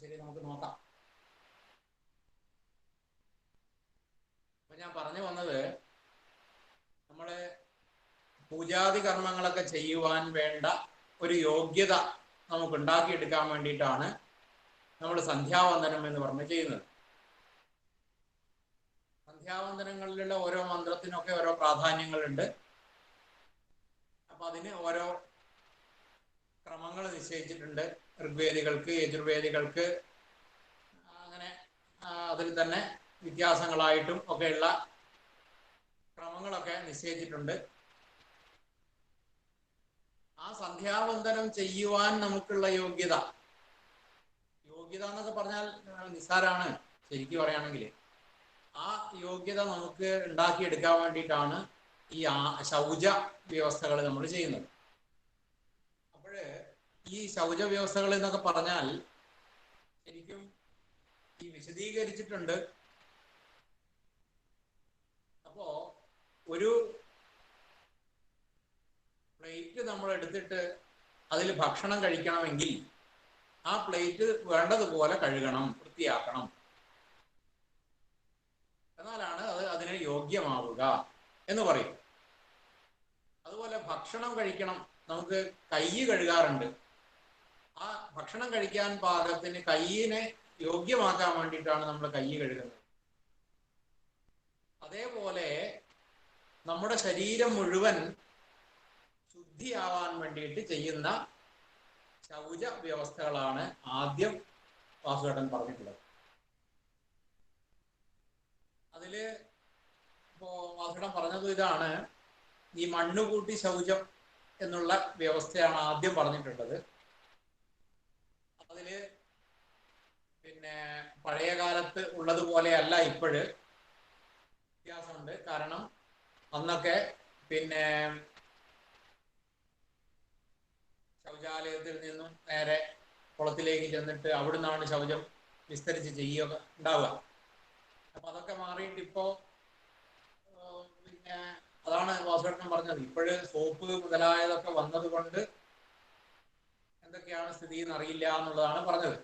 ശരി, നമുക്ക് നോക്കാം. അപ്പൊ ഞാൻ പറഞ്ഞു വന്നത്, നമ്മള് പൂജാതി കർമ്മങ്ങളൊക്കെ ചെയ്യുവാൻ വേണ്ട ഒരു യോഗ്യത നമുക്ക് ഉണ്ടാക്കിയെടുക്കാൻ വേണ്ടിയിട്ടാണ് നമ്മൾ സന്ധ്യാവന്ദനം എന്ന് പറഞ്ഞ് ചെയ്യുന്നത്. സന്ധ്യാവന്ദനങ്ങളിലുള്ള ഓരോ മന്ത്രത്തിനൊക്കെ ഓരോ പ്രാധാന്യങ്ങളുണ്ട്. അപ്പൊ അതിന് ഓരോ ക്രമങ്ങൾ നിശ്ചയിച്ചിട്ടുണ്ട്. ഋഗ്വേദികൾക്ക്, യജുർവേദികൾക്ക്, അങ്ങനെ അതിൽ തന്നെ വ്യത്യാസങ്ങളായിട്ടും ഒക്കെയുള്ള ക്രമങ്ങളൊക്കെ നിശ്ചയിച്ചിട്ടുണ്ട്. ആ സന്ധ്യാവന്ദനം ചെയ്യുവാൻ നമുക്കുള്ള യോഗ്യത എന്നൊക്കെ പറഞ്ഞാൽ നിസ്സാരാണ്. ശരിക്കും പറയുകയാണെങ്കിൽ ആ യോഗ്യത നമുക്ക് ഉണ്ടാക്കിയെടുക്കാൻ വേണ്ടിയിട്ടാണ് ഈ ശൗച വ്യവസ്ഥകൾ നമ്മൾ ചെയ്യുന്നത്. അപ്പോഴ് ഈ ശൗച വ്യവസ്ഥകൾ എന്നൊക്കെ പറഞ്ഞാൽ ശരിക്കും ഈ വിശദീകരിച്ചിട്ടുണ്ട്. അപ്പോ ഒരു പ്ലേറ്റ് നമ്മൾ എടുത്തിട്ട് അതിൽ ഭക്ഷണം കഴിക്കണമെങ്കിൽ ആ പ്ലേറ്റ് വേണ്ടതുപോലെ കഴുകണം, വൃത്തിയാക്കണം. എന്നാലാണ് അത് അതിന് യോഗ്യമാവുക എന്ന് പറയും. അതുപോലെ ഭക്ഷണം കഴിക്കണം, നമുക്ക് കൈ കഴുകാറുണ്ട്. ആ ഭക്ഷണം കഴിക്കാൻ പാകത്തിന് കൈയിനെ യോഗ്യമാക്കാൻ വേണ്ടിയിട്ടാണ് നമ്മൾ കൈ കഴുകുന്നത്. അതേപോലെ നമ്മുടെ ശരീരം മുഴുവൻ ശുദ്ധിയാവാൻ വേണ്ടിയിട്ട് ചെയ്യുന്ന ശൗച വ്യവസ്ഥകളാണ് ആദ്യം വാസുദേവൻ പറഞ്ഞിട്ടുള്ളത്. അതില് ഇപ്പോ വാസുദേവൻ പറഞ്ഞത് ഇതാണ്, ഈ മണ്ണുകൂട്ടി ശൗചം എന്നുള്ള വ്യവസ്ഥയാണ് ആദ്യം പറഞ്ഞിട്ടുള്ളത്. അതില് പിന്നെ പഴയ കാലത്ത് ഉള്ളതുപോലെയല്ല ഇപ്പോഴ്, വ്യത്യാസമുണ്ട്. കാരണം അന്നൊക്കെ പിന്നെ ശൗചാലയത്തിൽ നിന്നും നേരെ കുളത്തിലേക്ക് ചെന്നിട്ട് അവിടുന്നാണ് ശൗചം വിസ്തരിച്ച് ചെയ്യുക ഉണ്ടാവുക. അപ്പൊ അതൊക്കെ മാറിയിട്ട് ഇപ്പോ പിന്നെ അതാണ് വാസുദേവൻ പറഞ്ഞത്, ഇപ്പോഴ് സോപ്പ് മുതലായതൊക്കെ വന്നത് കൊണ്ട് എന്തൊക്കെയാണ് സ്ഥിതി എന്നറിയില്ല എന്നുള്ളതാണ് പറഞ്ഞത്.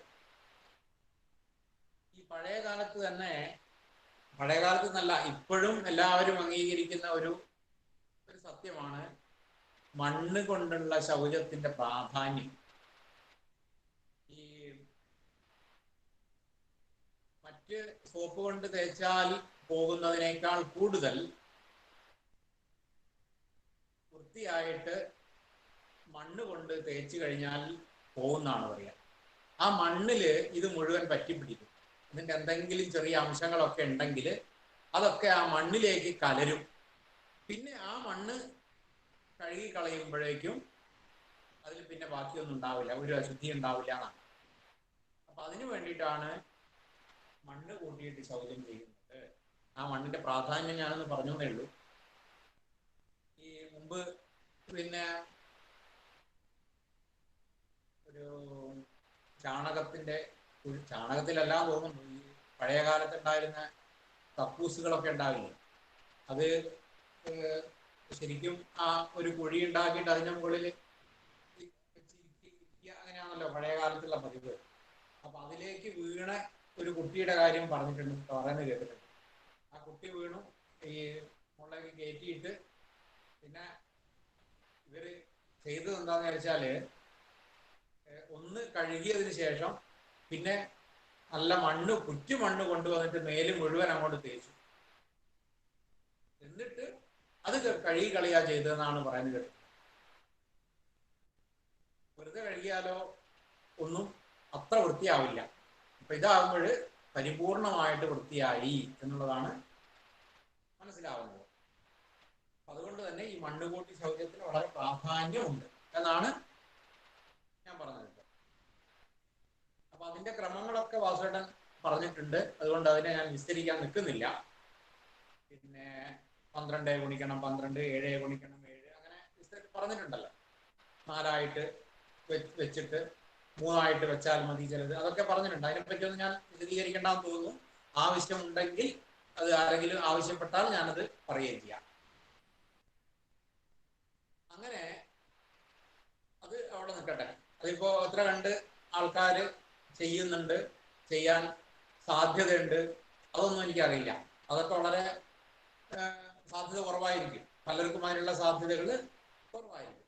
ഈ പഴയ കാലത്ത് തന്നെ, പഴയ കാലത്ത് എന്നല്ല ഇപ്പോഴും എല്ലാവരും അംഗീകരിക്കുന്ന ഒരു സത്യമാണ് മണ്ണ് കൊണ്ടുള്ള ശൗചത്തിന്റെ പ്രാധാന്യം. ഈ മറ്റ് സോപ്പ് കൊണ്ട് തേച്ചാൽ പോകുന്നതിനേക്കാൾ കൂടുതൽ വൃത്തിയായിട്ട് മണ്ണ് കൊണ്ട് തേച്ച് കഴിഞ്ഞാൽ പോകുന്നതാണ് പറയുക. ആ മണ്ണില് ഇത് മുഴുവൻ പറ്റിപ്പിടിക്കും. ഇതിൻ്റെ എന്തെങ്കിലും ചെറിയ അംശങ്ങളൊക്കെ ഉണ്ടെങ്കിൽ അതൊക്കെ ആ മണ്ണിലേക്ക് കലരും. പിന്നെ ആ മണ്ണ് കഴുകി കളയുമ്പോഴേക്കും അതിൽ പിന്നെ ബാക്കിയൊന്നും ഉണ്ടാവില്ല, ഒരു അശുദ്ധി ഉണ്ടാവില്ല എന്നാണ്. അപ്പൊ അതിനു വേണ്ടിയിട്ടാണ് മണ്ണ് കൂട്ടിയിട്ട് ശൗചം ചെയ്യുന്നത്. ആ മണ്ണിന്റെ പ്രാധാന്യം ഞാനൊന്ന് പറഞ്ഞേ ഉള്ളൂ. ഈ മുമ്പ് പിന്നെ ഒരു ചാണകത്തിലെല്ലാം തോന്നുന്നു, ഈ പഴയ കാലത്തുണ്ടായിരുന്ന കക്കൂസുകളൊക്കെ ഉണ്ടാവില്ലേ, അത് ശരിക്കും ആ ഒരു കുഴി ഉണ്ടാക്കിയിട്ട് അതിൻ്റെ മുകളിൽ അങ്ങനെയാണല്ലോ പഴയ കാലത്തുള്ള പതിവ്. അപ്പൊ അതിലേക്ക് വീണ ഒരു കുട്ടിയുടെ കാര്യം പറയുന്നത് കേട്ടിട്ടുണ്ട്. ആ കുട്ടി വീണു, ഈ മുകളിലേക്ക് കയറ്റിയിട്ട് പിന്നെ ഇവര് ചെയ്തത് എന്താന്ന് വെച്ചാല് ഒന്ന് കഴുകിയതിന് ശേഷം പിന്നെ നല്ല മണ്ണ്, കുറ്റിമണ്ണ് കൊണ്ടുവന്നിട്ട് മേല് മുഴുവൻ അങ്ങോട്ട് തേച്ചു. എന്നിട്ട് അത് കഴുകി കളിയാ ചെയ്തതെന്നാണ് പറയുന്നത് കേട്ടത്. വെറുതെ കഴുകിയാലോ ഒന്നും അത്ര വൃത്തിയാവില്ല. അപ്പൊ ഇതാകുമ്പോൾ പരിപൂർണമായിട്ട് വൃത്തിയായി എന്നുള്ളതാണ് മനസ്സിലാവുന്നത്. അതുകൊണ്ട് തന്നെ ഈ മണ്ണുകൂട്ടി ശൗചത്തിന് വളരെ പ്രാധാന്യമുണ്ട് എന്നാണ് ഞാൻ പറഞ്ഞത്. അപ്പൊ അതിന്റെ ക്രമങ്ങളൊക്കെ വാസുദേവൻ പറഞ്ഞിട്ടുണ്ട്, അതുകൊണ്ട് അതിനെ ഞാൻ വിസ്തരിക്കാൻ നിൽക്കുന്നില്ല. പിന്നെ 12 ഗുണിക്കണം 12, 7 ഗുണിക്കണം 7, അങ്ങനെ പറഞ്ഞിട്ടുണ്ടല്ലോ. 4 വെച്ചിട്ട് 3 വെച്ചാൽ മതി ചിലത്, അതൊക്കെ പറഞ്ഞിട്ടുണ്ട്. അതിനെപ്പറ്റിയൊന്നും ഞാൻ വിശദീകരിക്കേണ്ടെന്ന് തോന്നുന്നു. ആവശ്യമുണ്ടെങ്കിൽ അത് ആരെങ്കിലും ആവശ്യപ്പെട്ടാൽ ഞാനത് പറയുകയും ചെയ്യാം. അങ്ങനെ അത് അവിടെ നിൽക്കട്ടെ. അതിപ്പോ എത്ര കണ്ട് ആൾക്കാർ ചെയ്യുന്നുണ്ട്, ചെയ്യാൻ സാധ്യതയുണ്ട്, അതൊന്നും എനിക്കറിയില്ല. അതൊക്കെ വളരെ സാധ്യത കുറവായിരിക്കും. പലർക്കും അതിനുള്ള സാധ്യതകൾ കുറവായിരിക്കും.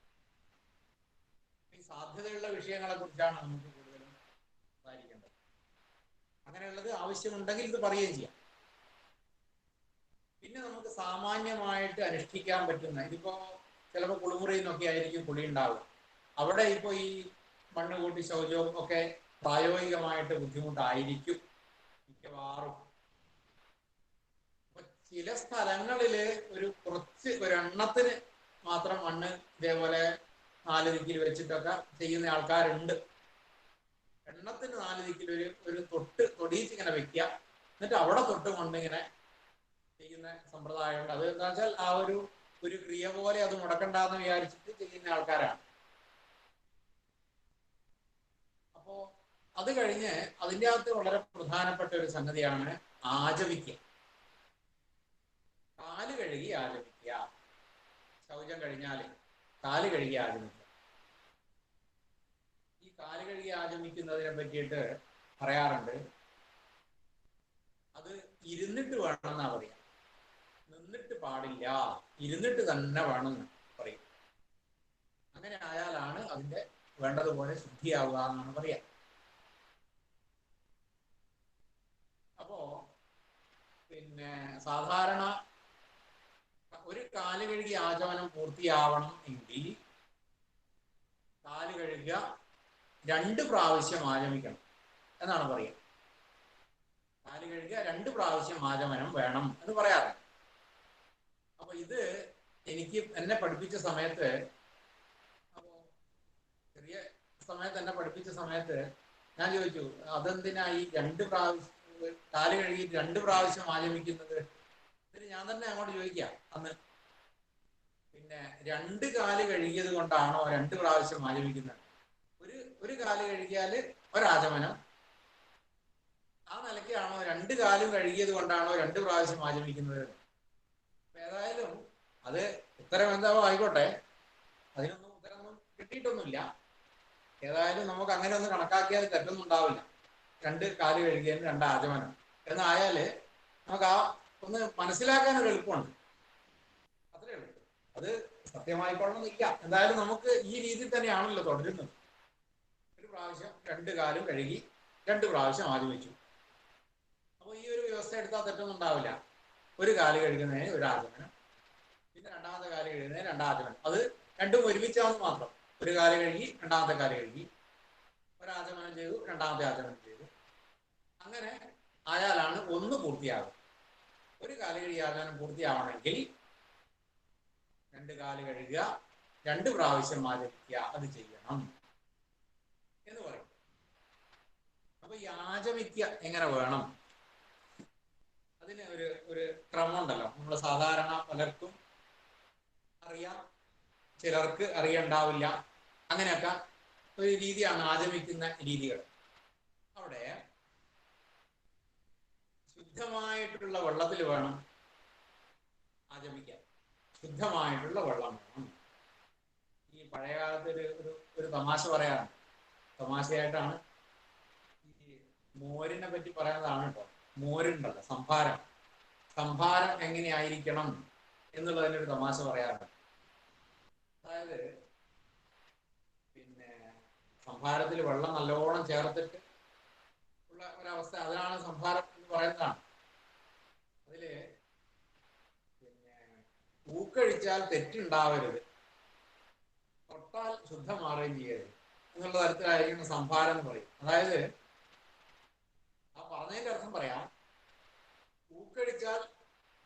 ഈ സാധ്യതയുള്ള വിഷയങ്ങളെ കുറിച്ചാണ് നമുക്ക് കൂടുതലും സംസാരിക്കേണ്ടത്. അങ്ങനെയുള്ളത് ആവശ്യമുണ്ടെങ്കിൽ ഇത് പറയുകയും ചെയ്യാം. പിന്നെ നമുക്ക് സാമാന്യമായിട്ട് അനുഷ്ഠിക്കാൻ പറ്റുന്ന, ഇതിപ്പോ ചിലപ്പോൾ കുളിമുറിയിൽ നിന്നൊക്കെ ആയിരിക്കും കുളി ഉണ്ടാവുക. അവിടെ ഇപ്പോൾ ഈ മണ്ണ് കൂട്ടി ശൗചവും ഒക്കെ പ്രായോഗികമായിട്ട് ബുദ്ധിമുട്ടായിരിക്കും മിക്കവാറും. അപ്പൊ ചില സ്ഥലങ്ങളില് ഒരെണ്ണത്തിന് മാത്രം മണ്ണ് ഇതേപോലെ 4 ദിക്കിൽ വെച്ചിട്ടൊക്കെ ചെയ്യുന്ന ആൾക്കാരുണ്ട്. എണ്ണത്തിന് 4 ദിക്കിൽ ഒരു തൊടിയിച്ച് ഇങ്ങനെ വെക്കുക, എന്നിട്ട് അവിടെ തൊട്ട് കൊണ്ട് ഇങ്ങനെ ചെയ്യുന്ന സമ്പ്രദായമുണ്ട്. അത് എന്താ വെച്ചാൽ ആ ഒരു ക്രിയ പോലെ അത് മുടക്കണ്ടെന്ന് വിചാരിച്ചിട്ട് ചെയ്യുന്ന ആൾക്കാരാണ്. അപ്പോ അത് കഴിഞ്ഞ് അതിൻ്റെ അകത്ത് വളരെ പ്രധാനപ്പെട്ട ഒരു സംഗതിയാണ് ആചമിക്കുക. കാല് കഴുകി ആചമിക്കുക. ശൗചം കഴിഞ്ഞാൽ കാല് കഴുകി ആചമിക്കുക. ഈ കാല് കഴുകി ആചമിക്കുന്നതിനെ പറ്റിയിട്ട് പറയാറുണ്ട്, അത് ഇരുന്നിട്ട് വേണമെന്നാ പറയാ. നിന്നിട്ട് പാടില്ല, ഇരുന്നിട്ട് തന്നെ വേണമെന്ന് പറയും. അങ്ങനെ ആയാലാണ് അതിന്റെ വേണ്ടതുപോലെ ശുദ്ധിയാവുക എന്നാണ് പറയാ. അപ്പോ പിന്നെ സാധാരണ ഒരു കാല് കഴുകി ആചമനം പൂർത്തിയാവണം എങ്കിൽ കാല് കഴുകുക 2 പ്രാവശ്യം ആചമിക്കണം എന്നാണ് പറയുക. കാല് കഴുകുക 2 പ്രാവശ്യം ആചമനം വേണം എന്ന് പറയാറ്. അപ്പൊ ഇത് എന്നെ പഠിപ്പിച്ച സമയത്ത്, അപ്പോ ചെറിയ സമയത്ത് എന്നെ പഠിപ്പിച്ച സമയത്ത് ഞാൻ ചോദിച്ചു, അതെന്തിനാ ഈ 2 പ്രാവശ്യം കാല് കഴുകി 2 പ്രാവശ്യം ആചമിക്കുന്നത്? ഇതിന് ഞാൻ തന്നെ അങ്ങോട്ട് ചോദിക്കാം അന്ന്, പിന്നെ 2 കാല് കഴുകിയത് കൊണ്ടാണോ 2 പ്രാവശ്യം ആചമിക്കുന്നത്? ഒരു കാല് കഴുകിയാൽ ഒരാചമനം, ആ നിലയ്ക്കാണോ 2 കാലും കഴുകിയത് കൊണ്ടാണോ 2 പ്രാവശ്യം ആചമിക്കുന്നത്? ഏതായാലും അത് ഉത്തരം എന്താവോ ആയിക്കോട്ടെ, അതിനൊന്നും ഉത്തരമൊന്നും കിട്ടിയിട്ടൊന്നുമില്ല. ഏതായാലും നമുക്ക് അങ്ങനെ ഒന്ന് കണക്കാക്കിയാൽ തെറ്റൊന്നും ഉണ്ടാവില്ല. 2 കാല് കഴുകിയതിന് 2 ആചമനം എന്നായാല് നമുക്ക് ആ ഒന്ന് മനസ്സിലാക്കാൻ ഒരു എളുപ്പമുണ്ട്. അത്രേ ഉള്ളൂ. അത് സത്യമായിക്കൊള്ളണമെന്നില്ല. എന്തായാലും നമുക്ക് ഈ രീതിയിൽ തന്നെയാണല്ലോ തുടരുന്നത്. ഒരു പ്രാവശ്യം 2 കാലും കഴുകി 2 പ്രാവശ്യം ആചമിച്ചു. അപ്പോൾ ഈ ഒരു വ്യവസ്ഥ എടുത്താൽ തെറ്റൊന്നും ഉണ്ടാവില്ല. ഒരു കാല് കഴുകുന്നതിന് ഒരു ആചമനം, പിന്നെ രണ്ടാമത്തെ കാല് കഴുകുന്നതിന് 2 ആചമനം. അത് രണ്ടും ഒരുമിച്ചാണെന്ന് മാത്രം. ഒരു കാല് കഴുകി രണ്ടാമത്തെ കാല് കഴുകി, ഒരാചമനം ചെയ്തു, രണ്ടാമത്തെ ആചമനം ചെയ്തു. അങ്ങനെ ആയാലാണ് ഒന്ന് പൂർത്തിയാകും. ഒരു കാല് കഴുകി ആചമനം പൂർത്തിയാവണമെങ്കിൽ 2 കാല് കഴുകുക, 2 പ്രാവശ്യം ആചമിക്കുക, അത് ചെയ്യണം എന്ന് പറയും. അപ്പൊ ഈ ആചമിക്കുക എങ്ങനെ വേണം? അതിന് ഒരു ക്രമമുണ്ടല്ലോ. നമ്മൾ സാധാരണ പലർക്കും അറിയാം, ചിലർക്ക് അറിയണ്ടാവില്ല. അങ്ങനെയൊക്കെ ഒരു രീതിയാണ് ആചമിക്കുന്ന രീതികൾ. അവിടെ ശുദ്ധമായിട്ടുള്ള വെള്ളത്തിൽ വേണം ആചമിക്കാൻ. ശുദ്ധമായിട്ടുള്ള വെള്ളം വേണം. ഈ പഴയകാലത്ത് ഒരു തമാശ പറയാറുണ്ട്. തമാശയായിട്ടാണ് ഈ മോരിനെ പറ്റി പറയുന്നതാണ് കേട്ടോ. മോരുണ്ടല്ലോ, സംഭാരം എങ്ങനെയായിരിക്കണം എന്നുള്ളതിനൊരു തമാശ പറയാറുണ്ട്. അതായത് പിന്നെ സംഭാരത്തിൽ വെള്ളം നല്ലോണം ചേർത്തിട്ട് ഉള്ള ഒരവസ്ഥ, അതിനാണ് സംഭാരം എന്ന് പറയുന്നതാണ്. അതില് പിന്നെ ഊക്കഴിച്ചാൽ തെറ്റുണ്ടാവരുത്, തൊട്ടാൽ ശുദ്ധം മാറുകയും ചെയ്യരുത് എന്നുള്ള തരത്തിലായിരിക്കുന്ന സംഭാരം എന്ന് പറയും. അതായത് ആ പറഞ്ഞതിന്റെ അർത്ഥം പറയാം. ഊക്കഴിച്ചാൽ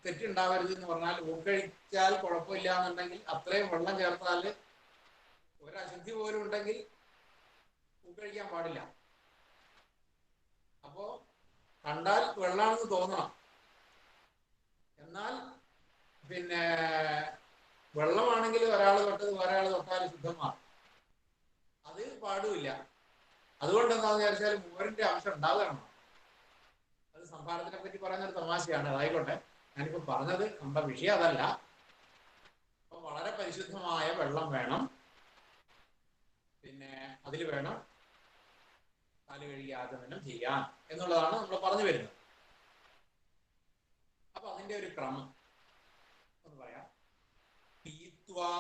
തെറ്റുണ്ടാവരുത് എന്ന് പറഞ്ഞാൽ, ഊക്കഴിച്ചാൽ കുഴപ്പമില്ല എന്നുണ്ടെങ്കിൽ അത്രയും വെള്ളം ചേർത്താൽ ഒരശുദ്ധി പോലും ഉണ്ടെങ്കിൽ ഊക്കഴിക്കാൻ പാടില്ല. അപ്പോ കണ്ടാൽ വെള്ളമാണെന്ന് തോന്നണം, എന്നാൽ പിന്നെ വെള്ളമാണെങ്കിൽ ഒരാൾ തൊട്ടത് വേറെ ആൾ തൊട്ടാൽ ശുദ്ധമാകും. അത് പാടുമില്ല. അതുകൊണ്ട് എന്താണെന്ന് വിചാരിച്ചാൽ മോരിന്റെ അംശം ഉണ്ടാകണം. അത് സംഭാരത്തിനെ പറ്റി പറയുന്ന ഒരു തമാശയാണ്. അതായിക്കോട്ടെ, ഞാനിപ്പോ പറഞ്ഞത് നമ്മുടെ വിഷയം അതല്ല. അപ്പൊ വളരെ പരിശുദ്ധമായ വെള്ളം വേണം. പിന്നെ അതിൽ വേണം കാല് കഴുകി ആചമനം ചെയ്യാൻ എന്നുള്ളതാണ് നമ്മൾ പറഞ്ഞു വരുന്നത്. അപ്പൊ അതിന്റെ ഒരു ക്രമം ഒന്ന് പറയാം. പീത്വാ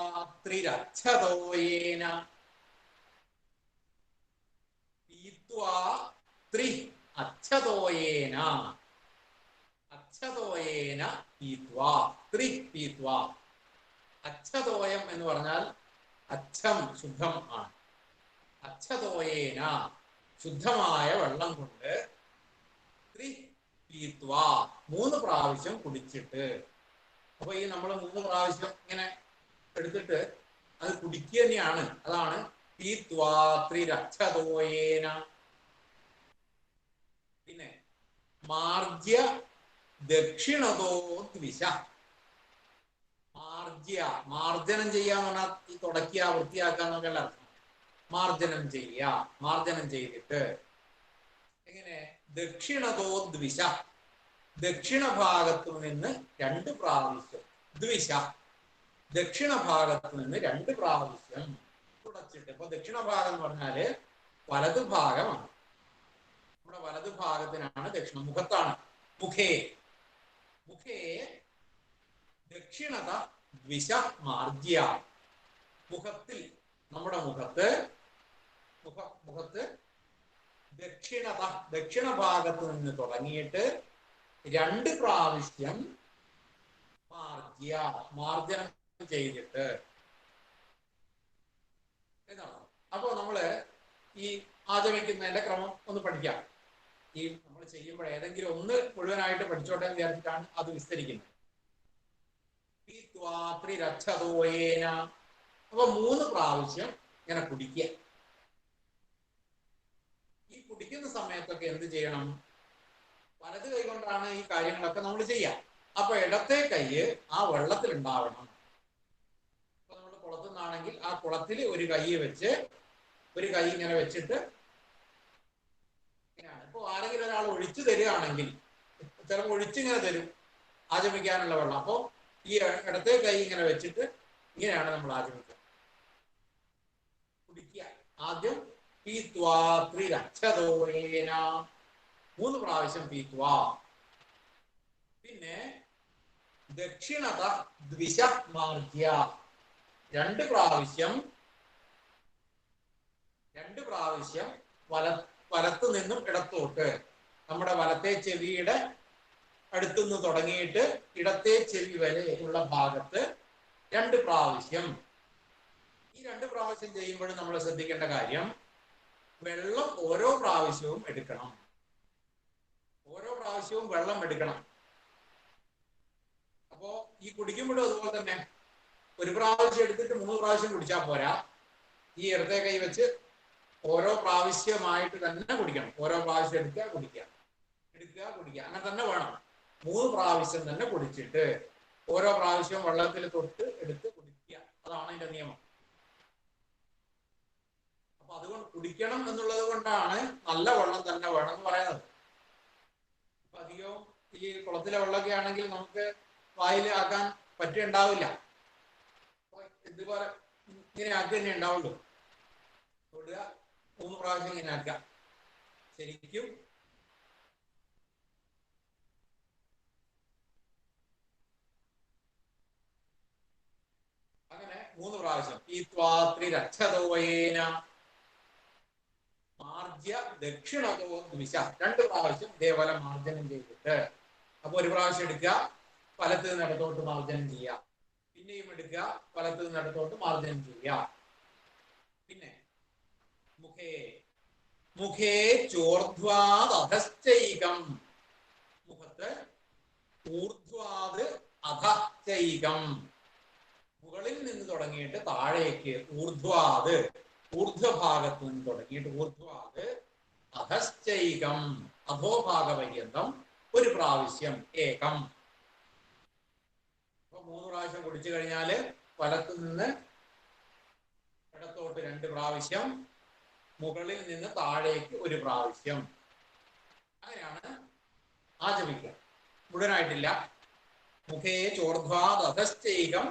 ത്രിരച്ഛതോയേന, പീത്വാ ത്രി അച്ഛതോയേന, അച്ഛതോയേന പീത്വാ, ത്രി പീത്വാ. അച്ഛതോയം എന്ന് പറഞ്ഞാൽ അച്ഛം ശുദ്ധം ആണ്. അച്ഛതോയേന ശുദ്ധമായ വെള്ളം കൊണ്ട്, ത്രി പീത്വാ 3 പ്രാവശ്യം കുടിച്ചിട്ട്. അപ്പൊ ഈ നമ്മൾ 3 പ്രാവശ്യം ഇങ്ങനെ എടുത്തിട്ട് അത് കുടിക്കുക തന്നെയാണ്. അതാണ് പീത്വാ ത്രിരച്ഛതോയേന. പിന്നെ മാർജ്യ ദക്ഷിണതോ ദ്വിഷ. മാർജ്യ, മാർജനം ചെയ്യാൻ പറഞ്ഞാൽ ഈ തുടക്കുക വൃത്തിയാക്കുക എന്നൊക്കെ അർത്ഥം. മാർജനം ചെയ്യുക, മാർജനം ചെയ്തിട്ട് എങ്ങനെ? ദക്ഷിണതോ ദ്വിഷ, ദക്ഷിണ ഭാഗത്തു നിന്ന് 2 പ്രാവശ്യം. ദ്വിഷ, ദക്ഷിണ ഭാഗത്തു നിന്ന് 2 പ്രാവശ്യം തുടച്ചിട്ട്. ഇപ്പൊ ദക്ഷിണ ഭാഗം എന്ന് പറഞ്ഞാല് വലതു ഭാഗമാണ്. നമ്മുടെ വലതു ഭാഗത്തിനാണ് ദക്ഷിണ, മുഖത്താണ്. മുഖേ, മുഖേ ദക്ഷിണത ദ്വിഷ മാർജ്യ. മുഖത്തിൽ, നമ്മുടെ മുഖത്ത്, മുഖത്ത് ദക്ഷിണത, ദക്ഷിണ ഭാഗത്ത് നിന്ന് തുടങ്ങിയിട്ട് 2 പ്രാവശ്യം മാർജ്യ, മാർജനം ചെയ്തിട്ട് എന്നാണ്. അപ്പൊ നമ്മള് ഈ ആചമിക്കുന്നതിന്റെ ക്രമം ഒന്ന് പഠിക്കാം. ഈ നമ്മൾ ചെയ്യുമ്പോൾ ഏതെങ്കിലും ഒന്ന് മുഴുവനായിട്ട് പഠിച്ചോട്ടെ എന്ന് വിചാരിച്ചിട്ടാണ് അത് വിസ്തരിക്കുന്നത്. ത്രിരച്ഛതോയേന. അപ്പൊ 3 പ്രാവശ്യം ഇങ്ങനെ കുടിക്കുക. ഈ കുടിക്കുന്ന സമയത്തൊക്കെ എന്ത് ചെയ്യണം? വലത് കൈ കൊണ്ടാണ് ഈ കാര്യങ്ങളൊക്കെ നമ്മൾ ചെയ്യാം. അപ്പൊ ഇടത്തെ കൈ ആ വെള്ളത്തിൽ ഉണ്ടാവണം. അപ്പൊ നമ്മൾ കുളത്തിൽ നിന്നാണെങ്കിൽ ആ കുളത്തിൽ ഒരു കൈ വെച്ച്, ഒരു കൈ ഇങ്ങനെ വെച്ചിട്ട് ഇങ്ങനെയാണ്. ഇപ്പൊ ആരെങ്കിലും ഒരാൾ ഒഴിച്ചു തരികയാണെങ്കിൽ ചിലപ്പോൾ ഒഴിച്ചിങ്ങനെ തരും ആചമിക്കാനുള്ള വെള്ളം. അപ്പൊ ഈ ഇടത്തെ കൈ ഇങ്ങനെ വെച്ചിട്ട് ഇങ്ങനെയാണ് നമ്മൾ ആചമിക്കുക, കുടിക്കുക. ആദ്യം പീത്വാ ത്രിരച്ഛതോയേന, 3 പ്രാവശ്യം പീത്വാ. പിന്നെ ദക്ഷിണത ദ്വിഷ മാർജ്യ, 2 പ്രാവശ്യം, 2 പ്രാവശ്യം വലത്തു നിന്നും ഇടത്തോട്ട്. നമ്മുടെ വലത്തെ ചെവിയുടെ അടുത്തുനിന്ന് തുടങ്ങിയിട്ട് ഇടത്തെ ചെവി വരെ ഉള്ള ഭാഗത്ത് 2 പ്രാവശ്യം. ഈ 2 പ്രാവശ്യം ചെയ്യുമ്പോഴും നമ്മൾ ശ്രദ്ധിക്കേണ്ട കാര്യം, വെള്ളം ഓരോ പ്രാവശ്യവും എടുക്കണം. ഓരോ പ്രാവശ്യവും വെള്ളം എടുക്കണം. അപ്പോ ഈ കുടിക്കുമ്പോഴും അതുപോലെ തന്നെ 1 പ്രാവശ്യം എടുത്തിട്ട് 3 പ്രാവശ്യം കുടിച്ചാൽ പോരാ. ഈ ഇടത്തെ കൈ വെച്ച് ഓരോ പ്രാവശ്യമായിട്ട് തന്നെ കുടിക്കണം. ഓരോ പ്രാവശ്യം എടുക്കുക, കുടിക്കുക, എടുക്കുക, കുടിക്കുക, അങ്ങനെ തന്നെ വേണം. 3 പ്രാവശ്യം തന്നെ കുടിച്ചിട്ട് ഓരോ പ്രാവശ്യവും വെള്ളത്തിൽ തൊട്ട് എടുത്ത് കുടിക്കുക. അതാണ് അതിന്റെ നിയമം. അപ്പൊ അതുകൊണ്ട് കുടിക്കണം എന്നുള്ളത് കൊണ്ടാണ് നല്ല വെള്ളം തന്നെ വേണം എന്ന് പറയുന്നത്. അപ്പൊ അധികവും ഈ കുളത്തിലെ വെള്ളമൊക്കെ ആണെങ്കിൽ നമുക്ക് വായിൽ ആക്കാൻ പറ്റുണ്ടാവില്ല. ഇതുപോലെ ഇങ്ങനെ ആക്കി തന്നെ ഉണ്ടാവുള്ളൂ. തൊടുക, 3 പ്രാവശ്യം ഇങ്ങനെ ആക്കുക. ശരിക്കും അങ്ങനെ 3 പ്രാവശ്യം. പീത്വാ ത്രിരച്ഛതോയേന മാർജ്യ ദക്ഷിണതോ ദ്വിഷ, 2 പ്രാവശ്യം ഇതേപോലെ മാർജനം ചെയ്തിട്ട്. അപ്പൊ 1 പ്രാവശ്യം എടുക്കുക, വലത്ത് നിന്ന് ഇടത്തോട്ട് മാർജനം ചെയ്യുക. പിന്നെയും എടുക്കുക, വലത്ത് നിന്ന് ഇടത്തോട്ട് മാർജനം ചെയ്യുക. പിന്നെ മുഖേ, മുഖേ ചോർധ്വാദ് അധശ്ചൈകം, മുഖത്ത് ഊർധ്വാദ് അധശ്ചൈകം, മുകളിൽ നിന്ന് തുടങ്ങിയിട്ട് താഴേക്ക്, ഊർധ്വാദ് ഊർധ്വഭാഗത്ത് നിന്ന് തുടങ്ങിയിട്ട് ഊർധ്വാദ് അധശ്ചൈകം, അധോഭാഗ പര്യന്തം 1 പ്രാവശ്യം, ഏകം. അപ്പൊ 3 പ്രാവശ്യം കുടിച്ചു കഴിഞ്ഞാല് വലത്തു നിന്ന് ഇടത്തോട്ട് 2 പ്രാവശ്യം, മുകളിൽ നിന്ന് താഴേക്ക് 1 പ്രാവശ്യം. അങ്ങനെയാണ് ആചമിക്കുക. മുഴുവനായിട്ടില്ല. മുഖേ ചോർധ്വാദ് അധശ്ചൈകം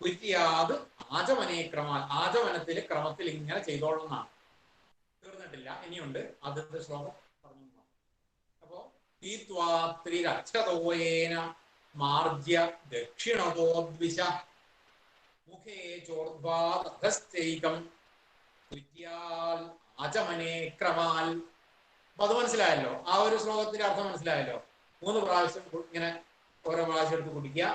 കുര്യാത് ആചമനേ ക്രമാൽ, ആചമനത്തില് ക്രമത്തിൽ ഇങ്ങനെ ചെയ്തോളുന്നതാണ്. തീർന്നിട്ടില്ല. പറഞ്ഞിട്ടില്ല, ഇനിയുണ്ട്. ആദ്യത്തെ ശ്ലോകം പറഞ്ഞു. അപ്പോ തീത്വാത്രിരക്ഷതോയേന മാർജ്യ ദക്ഷിണതോദ്വിശ മുഖേ ചോർധ്വാതസ്ഥൈകം തുര്യാൽ ആചമനേ ക്രമാൽ. അപ്പൊ അത് മനസ്സിലായല്ലോ, ആ ഒരു ശ്ലോകത്തിന്റെ അർത്ഥം മനസ്സിലായല്ലോ. 3 പ്രാവശ്യം ഇങ്ങനെ ഓരോ പ്രാവശ്യം എടുത്ത് കുടിക്കുക.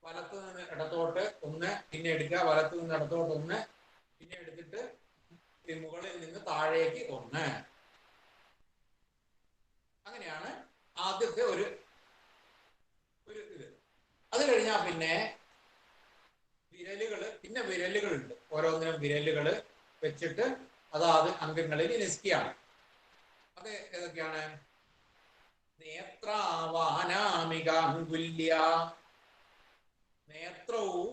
വലത്തു നിന്ന് ഇടത്തോട്ട് 1, പിന്നെ എടുക്കുക. വലത്തു നിന്ന് ഇടത്തോട്ട് 1, പിന്നെ എടുത്തിട്ട് മുകളിൽ നിന്ന് താഴേക്ക് 1. അങ്ങനെയാണ് ആദ്യത്തെ ഒരു ഇത്. അത് കഴിഞ്ഞാൽ പിന്നെ വിരലുകളുണ്ട്. ഓരോന്നിനും വിരലുകൾ വെച്ചിട്ട് അതാത് അംഗങ്ങളിൽ നിസ്കിയാണ്. അത് ഏതൊക്കെയാണ്? നേത്രാവാനാമിക അങ്കുല്യ. നേത്രവും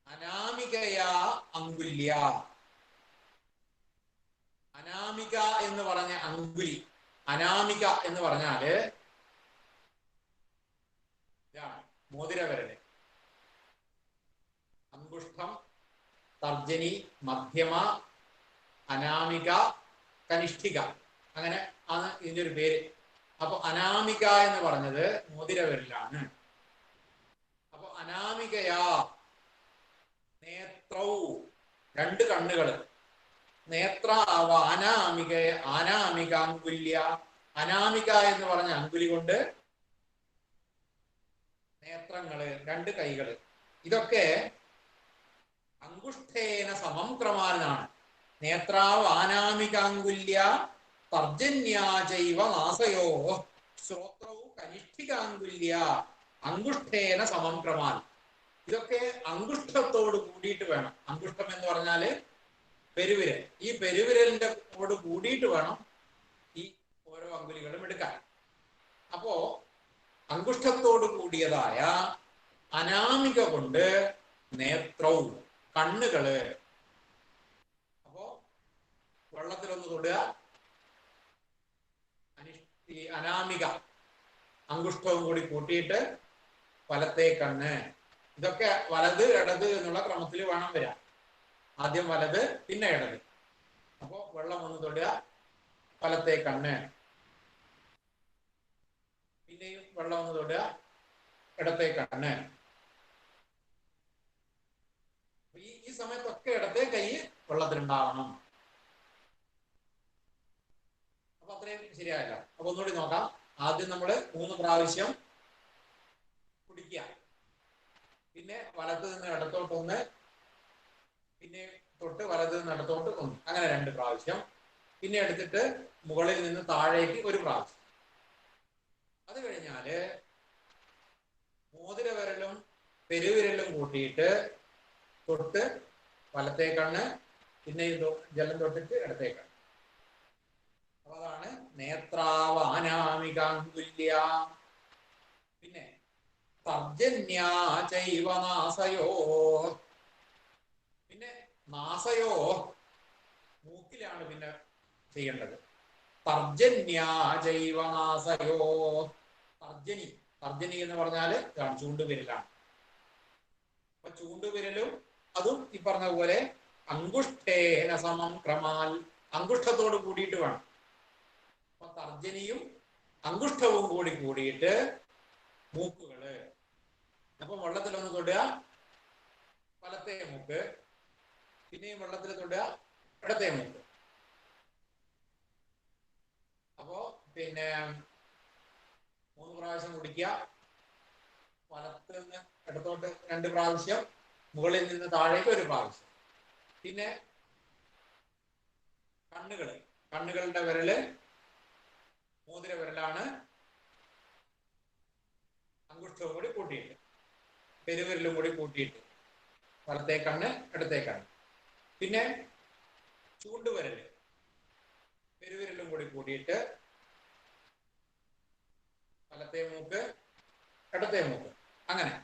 അനാമികയാ അങ്കുല്യ. അനാമിക എന്ന് പറഞ്ഞ അങ്കുലി. അനാമിക എന്ന് പറഞ്ഞാല് മോതിരവിരല്, അങ്കുഷ്ഠം, തർജനി, മധ്യമ, അനാമിക, കനിഷ്ഠിക, അങ്ങനെ ആണ് ഇതിന്റെ ഒരു പേര്. അപ്പൊ അനാമിക എന്ന് പറഞ്ഞത് മോതിരവിരലാണ്. അപ്പൊ അനാമികയാ നേത്രവും 2 കണ്ണുകള്. നേത്ര അനാമികാങ്കുല്യ. അനാമിക എന്ന് പറഞ്ഞ അങ്കുലി കൊണ്ട് നേത്രങ്ങള്, 2 കൈകള്. ഇതൊക്കെ അങ്കുഷ്ഠേന സമം ക്രമാനാണ്. നേത്രാവാനാമികാങ്കുല്യ തർജന്യാചൈവ നാസയോ ശ്രോത്രവും കനിഷ്ഠികാങ്കുല്യ അങ്കുഷ്ഠേന സമം ക്രമാൻ. ഇതൊക്കെ അങ്കുഷ്ഠത്തോട് കൂടിയിട്ട് വേണം. അങ്കുഷ്ഠം എന്ന് പറഞ്ഞാല് പെരുവിരൽ. ഈ പെരുവിരലിന്റെ ഓട് കൂടിയിട്ട് വേണം ഈ ഓരോ അങ്കുലികളും എടുക്കാൻ. അപ്പോ അങ്കുഷ്ഠത്തോട് കൂടിയതായ അനാമിക കൊണ്ട് നേത്രവും, കണ്ണുകള്. അപ്പോ വെള്ളത്തിലൊന്ന് തൊടുക. ഈ അനാമിക അങ്കുഷ്ഠവും കൂടി കൂട്ടിയിട്ട് വലത്തെ കണ്ണ്. ഇതൊക്കെ വലത് ഇടത് എന്നുള്ള ക്രമത്തിൽ വേണം വരാൻ. ആദ്യം വലത്, പിന്നെ ഇടത്. അപ്പോ വെള്ളം ഒന്ന് തൊടുക, വലത്തെ കണ്ണ്. പിന്നെയും വെള്ളം ഒന്ന് തൊടുക, ഇടത്തെ കണ്ണ്. ഈ സമയത്തൊക്കെ ഇടത്തെ കൈ വെള്ളത്തിലുണ്ടാവണം. അപ്പൊ അത്രയും ശരിയായല്ലോ. അപ്പൊ ഒന്നുകൂടി നോക്കാം. ആദ്യം നമ്മള് 3 പ്രാവശ്യം കുടിക്കുക. പിന്നെ വലത്ത് നിന്ന് ഇടത്തോട്ട് 1, പിന്നെ തൊട്ട് വലത്ത് നിന്ന് ഇടത്തോട്ട് 1, അങ്ങനെ 2 പ്രാവശ്യം. പിന്നെ എടുത്തിട്ട് മുകളിൽ നിന്ന് താഴേക്ക് 1 പ്രാവശ്യം. അത് കഴിഞ്ഞാല് മോതിരവിരലും പെരുവിരലും കൂട്ടിയിട്ട് തൊട്ട് വലത്തെ കണ്ണ്, പിന്നെ ജലം തൊട്ടിട്ട് ഇടത്തെ കണ്ണ്. അപ്പൊ അതാണ് നേത്രാവാനാമികാങ്കുല്യ. പിന്നെ തർജന്യാചൈവ നാസയോ. പിന്നെ നാസയോ, മൂക്കിലാണ് പിന്നെ ചെയ്യേണ്ടത്. തർജന്യാചൈവ നാസയോ. തർജനി എന്ന് പറഞ്ഞാല് ചൂണ്ടുവിരലാണ്. അപ്പൊ ചൂണ്ടുവിരലും അതും ഈ പറഞ്ഞ പോലെ അങ്കുഷ്ഠേന സമം ക്രമാൽ, അങ്കുഷ്ഠത്തോട് കൂടിയിട്ട് വേണം. അപ്പൊ തർജനിയും അങ്കുഷ്ഠവും കൂടി കൂടിയിട്ട് മൂക്കുകള്. അപ്പൊ വെള്ളത്തിലൊന്ന് തൊടുക, വലത്തെ മൂക്ക്. പിന്നെയും വെള്ളത്തിൽ തൊടുക, ഇടത്തെ മൂക്ക്. അപ്പോ പിന്നെ 3 പ്രാവശ്യം കുടിക്കുക. വലത്ത് നിന്ന് ഇടത്തോട്ട് 2 പ്രാവശ്യം, മുകളിൽ നിന്ന് താഴേക്ക് 1 പ്രാവശ്യം. പിന്നെ കണ്ണുകളുടെ വിരല് മോതിര വിരലാണ്. അങ്കുഷ്ഠവും കൂടി കൂട്ടിയിട്ട്, പെരുവിരലും കൂടി കൂട്ടിയിട്ട് വലത്തെ കണ്ണ്, ഇടത്തെ കണ്ണ്. പിന്നെ ചൂണ്ടുവിരല് പെരുവിരലും കൂടി കൂട്ടിയിട്ട് വലത്തെ മൂക്ക്, ഇടത്തെ മൂക്ക്, അങ്ങനെ.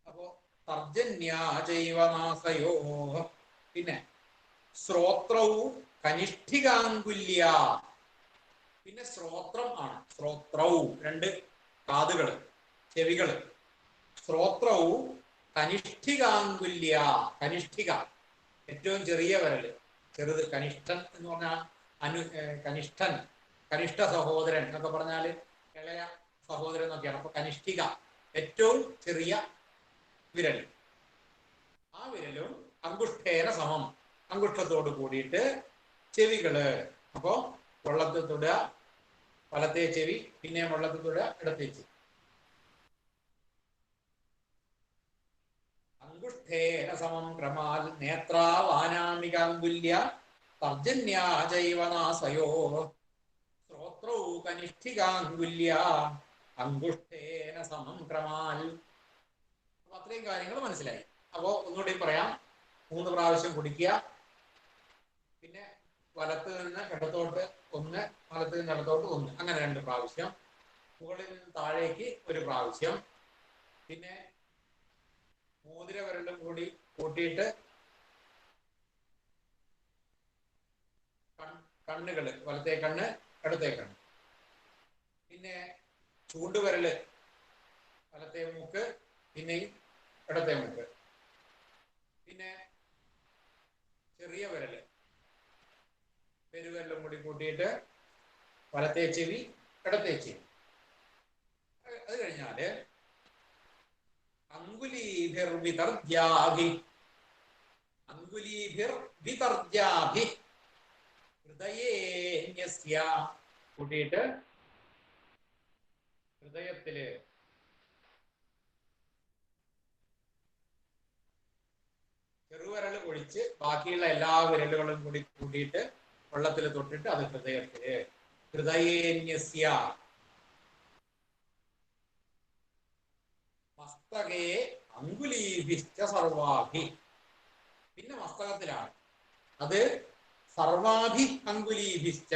അപ്പോ തർജന്യാചൈവനാസയോ. പിന്നെ ശ്രോത്രവും കനിഷ്ഠികാങ്കുല്യ. പിന്നെ ശ്രോത്രം ആണ്. ശ്രോത്രവും 2 കാതുകള്, ചെവികള്. ശ്രോത്രവും കനിഷ്ഠികാങ്കുല്യ, കനിഷ്ഠിക ഏറ്റവും ചെറിയ വിരല്, ചെറുത്. കനിഷ്ഠൻ എന്ന് പറഞ്ഞാൽ കനിഷ്ഠൻ, കനിഷ്ഠ സഹോദരൻ എന്നൊക്കെ പറഞ്ഞാൽ ഇളയ സഹോദരൻ എന്നൊക്കെയാണ്. അപ്പൊ കനിഷ്ഠിക ഏറ്റവും ചെറിയ വിരൽ, ആ വിരലും അങ്കുഷ്ഠേന സമം, അങ്കുഷ്ഠത്തോട് കൂടിയിട്ട് ചെവികള്. അപ്പോ വെള്ളത്തിൽ തൊടുക, വലത്തെ ചെവി, പിന്നെ വെള്ളത്തിൽ തൊടുക, ഇടത്തെ ചെവി. അങ്കുഷ്ഠേന സമം ക്രമാൽ നേത്രാവാനാമികാങ്കുല്യ തർജന്യാജൈവനാസയോ ശ്രോത്രൗ കനിഷ്ഠികാങ്കുല്യ അങ്കുഷ്ഠേന സമം ക്രമാൽ. അത്രയും കാര്യങ്ങൾ മനസ്സിലായി. അപ്പോ ഒന്നുകൂടി പറയാം. 3 പ്രാവശ്യം കുടിക്കുക, പിന്നെ വലത്ത് നിന്ന് ഇടത്തോട്ട് 1, വലത്ത് നിന്ന് ഇടത്തോട്ട് 1, അങ്ങനെ 2 പ്രാവശ്യം. മുകളിൽ നിന്ന് താഴേക്ക് 1 പ്രാവശ്യം. പിന്നെ മോതിര വിരലും കൂടി കൂട്ടിയിട്ട് കണ്ണുകള്, വലത്തെ കണ്ണ്, ഇടത്തെ കണ്ണ്. പിന്നെ ചൂണ്ടുവിരല്, വലത്തെ മൂക്ക്, പിന്നെയും ഇടത്തെ മൂക്ക്. പിന്നെ ചെറിയ വിരല്, പെരുവിരലും കൂടി കൂട്ടിയിട്ട് വലത്തെ ചെവി, ഇടത്തെ ചെവി. അത് കഴിഞ്ഞാല് അങ്കുലീഭിർ വിതർജ്യാഭി, അങ്കുലീഭിർ വിതർജ്യാഭി ഹൃദയേന്യസ്യ കൂട്ടിയിട്ട് ഹൃദയത്തില് ചെറുവിരൽ ഒഴിച്ച് ബാക്കിയുള്ള എല്ലാ വിരലുകളും കൂടി കൂട്ടിയിട്ട് വെള്ളത്തിൽ തൊട്ടിട്ട് അത് ഹൃദയത്തില്. ഹൃദയേന്യസ്യ മസ്തകേ അങ്കുലീഭിശ്ച സർവാഭി. പിന്നെ മസ്തകത്തിലാണ്. അത് സർവാഭി അങ്കുലീഭിശ്ച,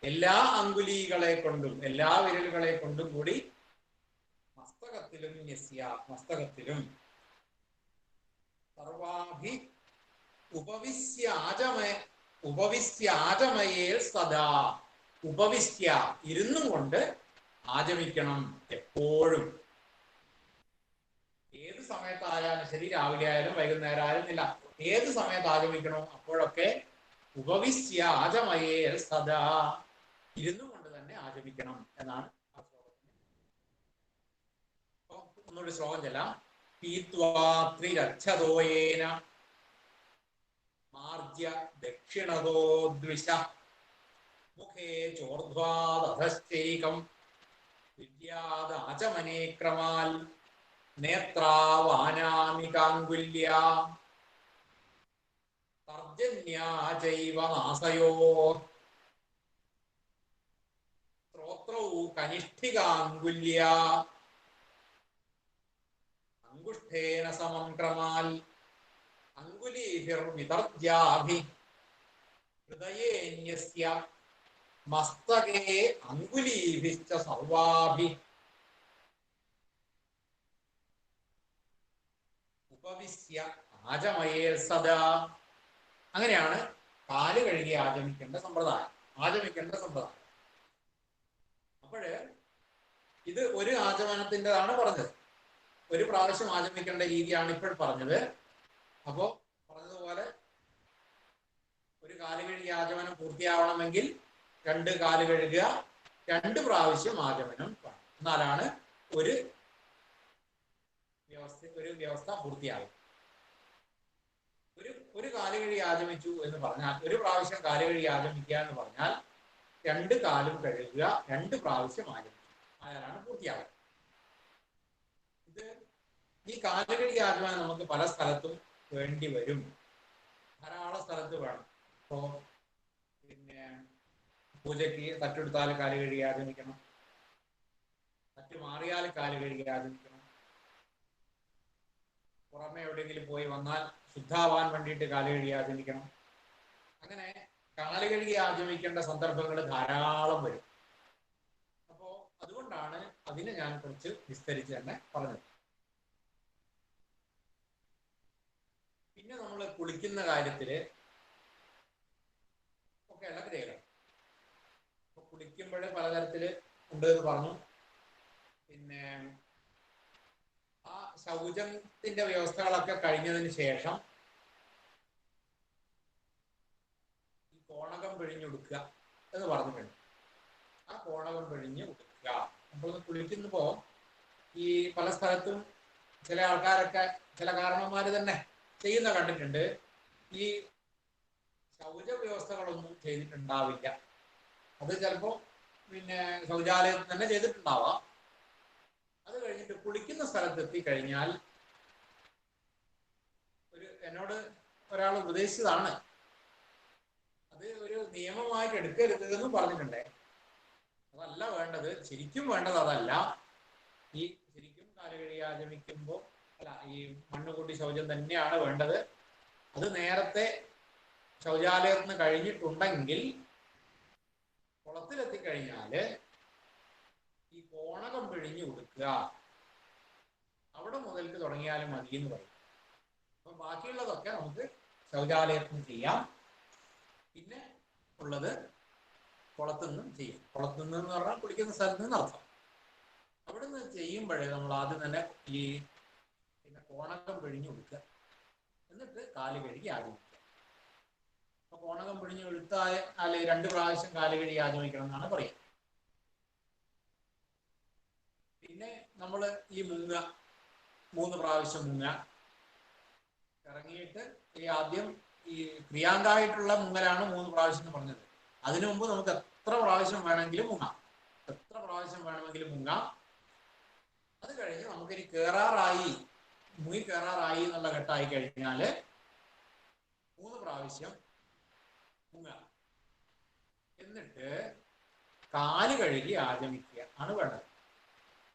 എല്ലാ അങ്കുലീകളെ കൊണ്ടും, എല്ലാ വിരലുകളെ കൊണ്ടും കൂടി മസ്തകത്തിലും, യസ്യ മസ്തകത്തിലും. സർവാഭി ഉപവിശ്യാചമയേ സദാ, ഉപവിശ്യ ഇരുന്നും കൊണ്ട് ആചമിക്കണം എപ്പോഴും. ഏത് സമയത്തായാലും ശരി, രാവിലെ ആയാലും വൈകുന്നേരം ആയാലും ഇല്ല, ഏത് സമയത്ത് ആചമിക്കണോ അപ്പോഴൊക്കെ ഉപവിശ്യ ആചമയേ സദാ, ഇരുന്നു കൊണ്ട് തന്നെ ആചമിക്കണം എന്നാണ് ആ ശ്ലോകത്തിന്. ഒന്നുകൂടി ശ്ലോകം ചെല്ലാം. പീത്വാ ത്രിരക്ഷതോയേന മാർജ്യ ദക്ഷിണതോ ദ്വിഷ മുഖേ ചോർധ്വാദധശ്ചൈകം വിദ്യാദാചമനേ ക്രമാൽ നേത്രാവാനാമികാങ്കുല്യ തർജന്യാ ചൈവ നാസയോ ശ്രോത്രൗ കനിഷ്ഠികാങ്കുല്യ അങ്കുഷ്ഠേന സമം ക്രമാൽ അങ്കുലീഭിർ വിതർജ്യാഭി ഹൃദയേന്യസ്യ മസ്തകേ അങ്കുലീഭിശ്ച സർവാഭി ഉപവിശ്യ ആചമയേ സദാ. അങ്ങനെയാണ് കാല് കഴുകി ആചമിക്കേണ്ട സമ്പ്രദായം. അപ്പോഴ് ഇത് ഒരു ആചമനത്തിൻ്റെതാണ് പറഞ്ഞത്. ഒരു പ്രാവശ്യം ആചമിക്കേണ്ട രീതിയാണ് ഇപ്പോൾ പറഞ്ഞത്. അപ്പോ പറഞ്ഞതുപോലെ ഒരു കാല് കഴുകി ആചമനം പൂർത്തിയാവണമെങ്കിൽ 2 കാല് കഴുകുക, 2 പ്രാവശ്യം ആചമനം, എന്നാലാണ് ഒരു വ്യവസ്ഥ പൂർത്തിയാകും. ഒരു കാല് കഴുകി ആചമിച്ചു എന്ന് പറഞ്ഞാൽ, ഒരു പ്രാവശ്യം കാല് കഴുകി ആചമിക്കുക എന്ന് പറഞ്ഞാൽ 2 കാലും കഴുകുക, 2 പ്രാവശ്യം ആചമിക്കുക, അയാളാണ് പൂർത്തിയാകുക. ഈ കാല് കഴുകി ആചമനം നമുക്ക് പല സ്ഥലത്തും വേണ്ടി വരും, ധാരാളം സ്ഥലത്ത് വേണം. ഇപ്പോ പിന്നെ പൂജയ്ക്ക് തട്ടെടുത്താൽ കാല് കഴുകി ആചമിക്കണം, തട്ട് മാറിയാൽ കാല് കഴുകി ആചമിക്കണം, പുറമെ എവിടെയെങ്കിലും പോയി വന്നാൽ ശുദ്ധാവാൻ വേണ്ടിയിട്ട് കാല് കഴുകി ആചമിക്കണം. അങ്ങനെ കാല് കഴുകി ആചമിക്കേണ്ട സന്ദർഭങ്ങൾ ധാരാളം വരും. അപ്പോ അതുകൊണ്ടാണ് അതിനെ ഞാൻ കുറച്ച് വിസ്തരിച്ച് തന്നെ പറഞ്ഞത്. പിന്നെ നമ്മൾ കുളിക്കുന്ന കാര്യത്തില് ഒക്കെ ഇളക്ക് തേക്കണം. അപ്പൊ കുളിക്കുമ്പോൾ പലതരത്തില് ഉണ്ട് എന്ന് പറഞ്ഞു. പിന്നെ ആ ശൗചത്തിന്റെ വ്യവസ്ഥകളൊക്കെ കഴിഞ്ഞതിന് ശേഷം ഈ കോണകം പിഴിഞ്ഞൊടുക്കുക എന്ന് പറഞ്ഞിട്ടുണ്ട്. ആ കോണകം പിഴിഞ്ഞ് കൊടുക്കുക. നമ്മൾ കുളിക്കുമ്പോ ഈ പല സ്ഥലത്തും ചില ആൾക്കാരൊക്കെ ചില കാരണന്മാര് തന്നെ ചെയ്യുന്ന കണ്ടിട്ടുണ്ട്. ഈ ശൗച വ്യവസ്ഥകളൊന്നും ചെയ്തിട്ടുണ്ടാവില്ല. അത് ചിലപ്പോ പിന്നെ ശൗചാലയത്തിൽ തന്നെ ചെയ്തിട്ടുണ്ടാവാം. അത് കഴിഞ്ഞിട്ട് കുളിക്കുന്ന സ്ഥലത്ത് എത്തിക്കഴിഞ്ഞാൽ എന്നോട് ഒരാൾ ഉപദേശിച്ചതാണ്, അത് ഒരു നിയമമായിട്ട് എടുക്കരുത് എന്നും പറഞ്ഞിട്ടുണ്ടേ. അതല്ല വേണ്ടത്, ശരിക്കും വേണ്ടത് അതല്ല. ഈ ശരിക്കും കാലുകഴുകി ആചമിക്കുമ്പോൾ അല്ല, ഈ മണ്ണുകൂട്ടി ശൗചം തന്നെയാണ് വേണ്ടത്. അത് നേരത്തെ ശൗചാലയത്തിൽ നിന്ന് കഴിഞ്ഞിട്ടുണ്ടെങ്കിൽ കുളത്തിലെത്തിക്കഴിഞ്ഞാല് ഈ കോണകം പിഴിഞ്ഞു കൊടുക്കുക, അവിടെ മുതൽക്ക് തുടങ്ങിയാലും മതി എന്ന് പറയും. അപ്പൊ ബാക്കിയുള്ളതൊക്കെ നമുക്ക് ശൗചാലയത്തിൽ ചെയ്യാം. പിന്നെ ഉള്ളത് കുളത്തിൽ നിന്നും ചെയ്യും. കുളത്തിൽ നിന്ന് പറഞ്ഞാൽ കുളിക്കുന്ന സ്ഥലത്ത് നിന്ന് അർത്ഥം. അവിടെ നിന്ന് ചെയ്യുമ്പോഴേ നമ്മൾ ആദ്യം തന്നെ ഈ പിന്നെ കോണകം പിഴിഞ്ഞു കൊടുക്കുക, എന്നിട്ട് കാല് കഴുകി ആചമിക്കുക. അപ്പൊ കോണകം പിഴിഞ്ഞ് എടുത്താൽ 2 പ്രാവശ്യം കാല് കഴുകി ആചമിക്കണം എന്നാണ് പറയുക. പിന്നെ നമ്മൾ ഈ 3 പ്രാവശ്യം മുങ്ങ ഇറങ്ങിയിട്ട് ഈ ആദ്യം ഈ ക്രിയാങ്കായിട്ടുള്ള മുങ്ങലാണ് 3 പ്രാവശ്യം എന്ന് പറഞ്ഞത്. അതിനു മുമ്പ് നമുക്ക് എത്ര പ്രാവശ്യം വേണമെങ്കിലും മുങ്ങാം. അത് കഴിഞ്ഞ് നമുക്കിനി മുങ്ങി കയറാറായി എന്നുള്ള ഘട്ടമായി കഴിഞ്ഞാല് 3 പ്രാവശ്യം മുങ്ങാം. എന്നിട്ട് കാല് കഴുകി ആചമിക്കുക ആണ് വേണ്ടത്.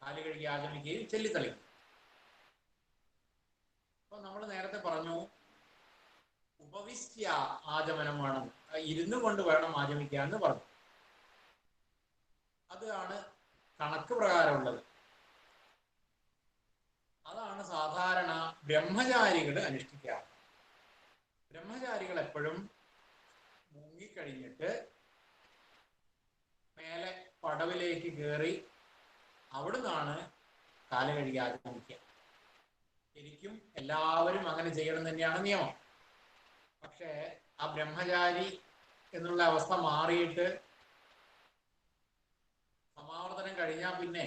കാല് കഴുകി ആചമിക്കുകയും ചെല്ലിത്തളിക്കും. അപ്പൊ നമ്മൾ നേരത്തെ പറഞ്ഞു ഉപവിശ്യ ആചമനം വേണം, ഇരുന്നു കൊണ്ട് വേണം ആചമിക്കുക എന്ന് പറഞ്ഞു. അതാണ് കണക്ക് പ്രകാരമുള്ളത്. അതാണ് സാധാരണ ബ്രഹ്മചാരികൾ അനുഷ്ഠിക്കാറ്. ബ്രഹ്മചാരികൾ എപ്പോഴും മുങ്ങിക്കഴിഞ്ഞിട്ട് മേലെ പടവിലേക്ക് കയറി അവിടുന്നാണ് കാല് കഴുകി ആചമിക്കുക. ശരിക്കും എല്ലാവരും അങ്ങനെ ചെയ്യണം തന്നെയാണ് നിയമം. പക്ഷേ ആ ബ്രഹ്മചാരി എന്നുള്ള അവസ്ഥ മാറിയിട്ട് സമാവർത്തനം കഴിഞ്ഞാൽ പിന്നെ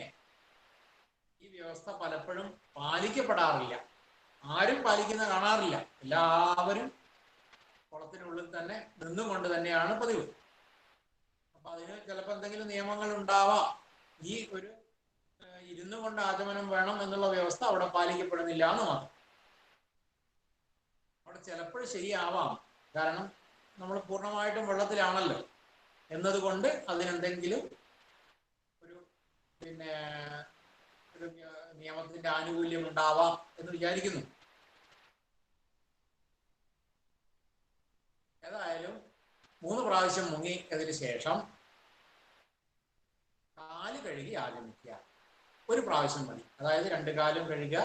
ഈ വ്യവസ്ഥ പലപ്പോഴും പാലിക്കപ്പെടാറില്ല. ആരും പാലിക്കുന്ന കാണാറില്ല. എല്ലാവരും കുളത്തിനുള്ളിൽ തന്നെ നിന്നുകൊണ്ട് തന്നെയാണ് പതിവ്. അപ്പൊ അതിന് ചിലപ്പോൾ എന്തെങ്കിലും നിയമങ്ങൾ ഉണ്ടാവാം. ഈ ഒരു ഇരുന്നു കൊണ്ട് ആചമനം വേണം എന്നുള്ള വ്യവസ്ഥ അവിടെ പാലിക്കപ്പെടുന്നില്ല എന്ന് മാത്രം. അവിടെ ചിലപ്പോൾ ശരിയാവാം, കാരണം നമ്മൾ പൂർണ്ണമായിട്ടും വെള്ളത്തിലാണല്ലോ എന്നതുകൊണ്ട് അതിനെന്തെങ്കിലും ഒരു പിന്നെ ഒരു നിയമത്തിന്റെ ആനുകൂല്യം ഉണ്ടാവാം എന്ന് വിചാരിക്കുന്നു. ഏതായാലും 3 പ്രാവശ്യം മുങ്ങിയതിന് ശേഷം കാല് കഴുകി ആചമിക്കുക. 1 പ്രാവശ്യം മതി. അതായത് 2 കാലും കഴുകുക,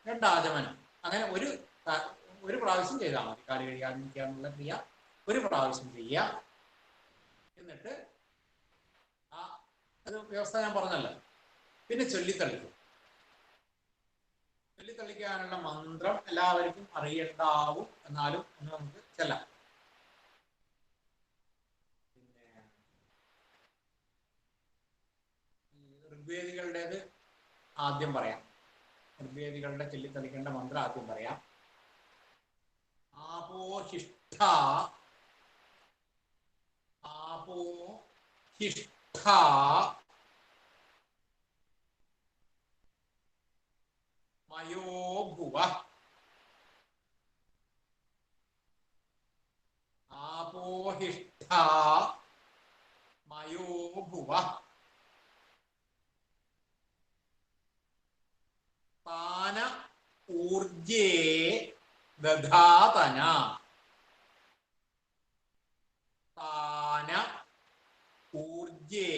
2 ആചമനം. അങ്ങനെ ഒരു പ്രാവശ്യം ചെയ്താൽ മതി. കാല് കഴുകി ആചമിക്കുക എന്നുള്ള ക്രിയ 1 പ്രാവശ്യം ചെയ്യുക. എന്നിട്ട് അത് വ്യവസ്ഥ ഞാൻ പറഞ്ഞല്ലോ. പിന്നെ ചൊല്ലിത്തളിക്കും. ചൊല്ലിത്തളിക്കാനുള്ള മന്ത്രം എല്ലാവർക്കും അറിയണ്ടാവും, എന്നാലും ഒന്ന് നമുക്ക് ചെല്ലാം. ഋഗ്വേദികളുടേത് ആദ്യം പറയാം. ഋഗ്വേദികളുടെ ചൊല്ലിത്തളിക്കേണ്ട മന്ത്രം ആദ്യം പറയാം. ആപോഹിഷ്ഠ മയോ ഭുവ. ആപോഹിഷ്ഠ മയോ ഭുവ. താന ഊർജേ ദധാതന. താന ഊർജേ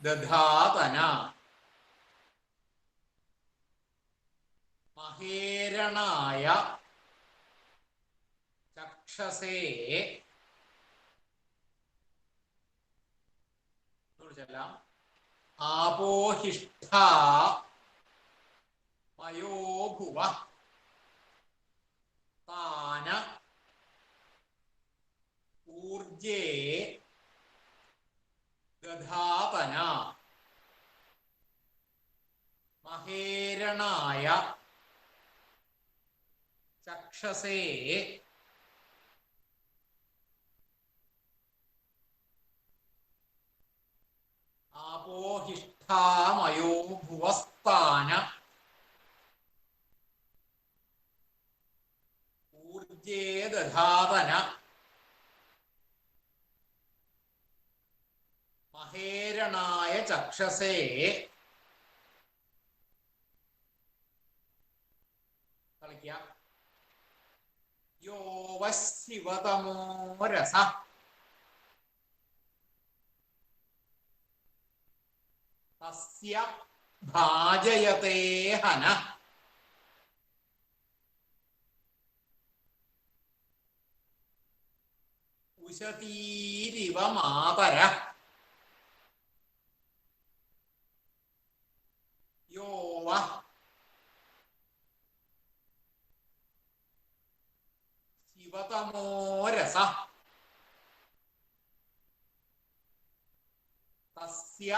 ദധാതന. മഹേരണായ ചക്ഷസേ. ചെല്ലാം. ആപോഹിഷ്ഠ മയോ ഭുവ താന ഊർജേ ദധാതന മഹേരണായ ചക്ഷസേ ആപോഹിഷ്ഠാമയോ ഭുവസ്ഥാന ഊർജേ ദധാതന മഹേരണായ ചക്ഷസേ കളിക്കാം യോ വശിവതമോ രസ തസ്യ ഭാജയതേ ഹന ഉശതീരിവ മാതര യോ വ ശിവതമോ രസ തസ്യ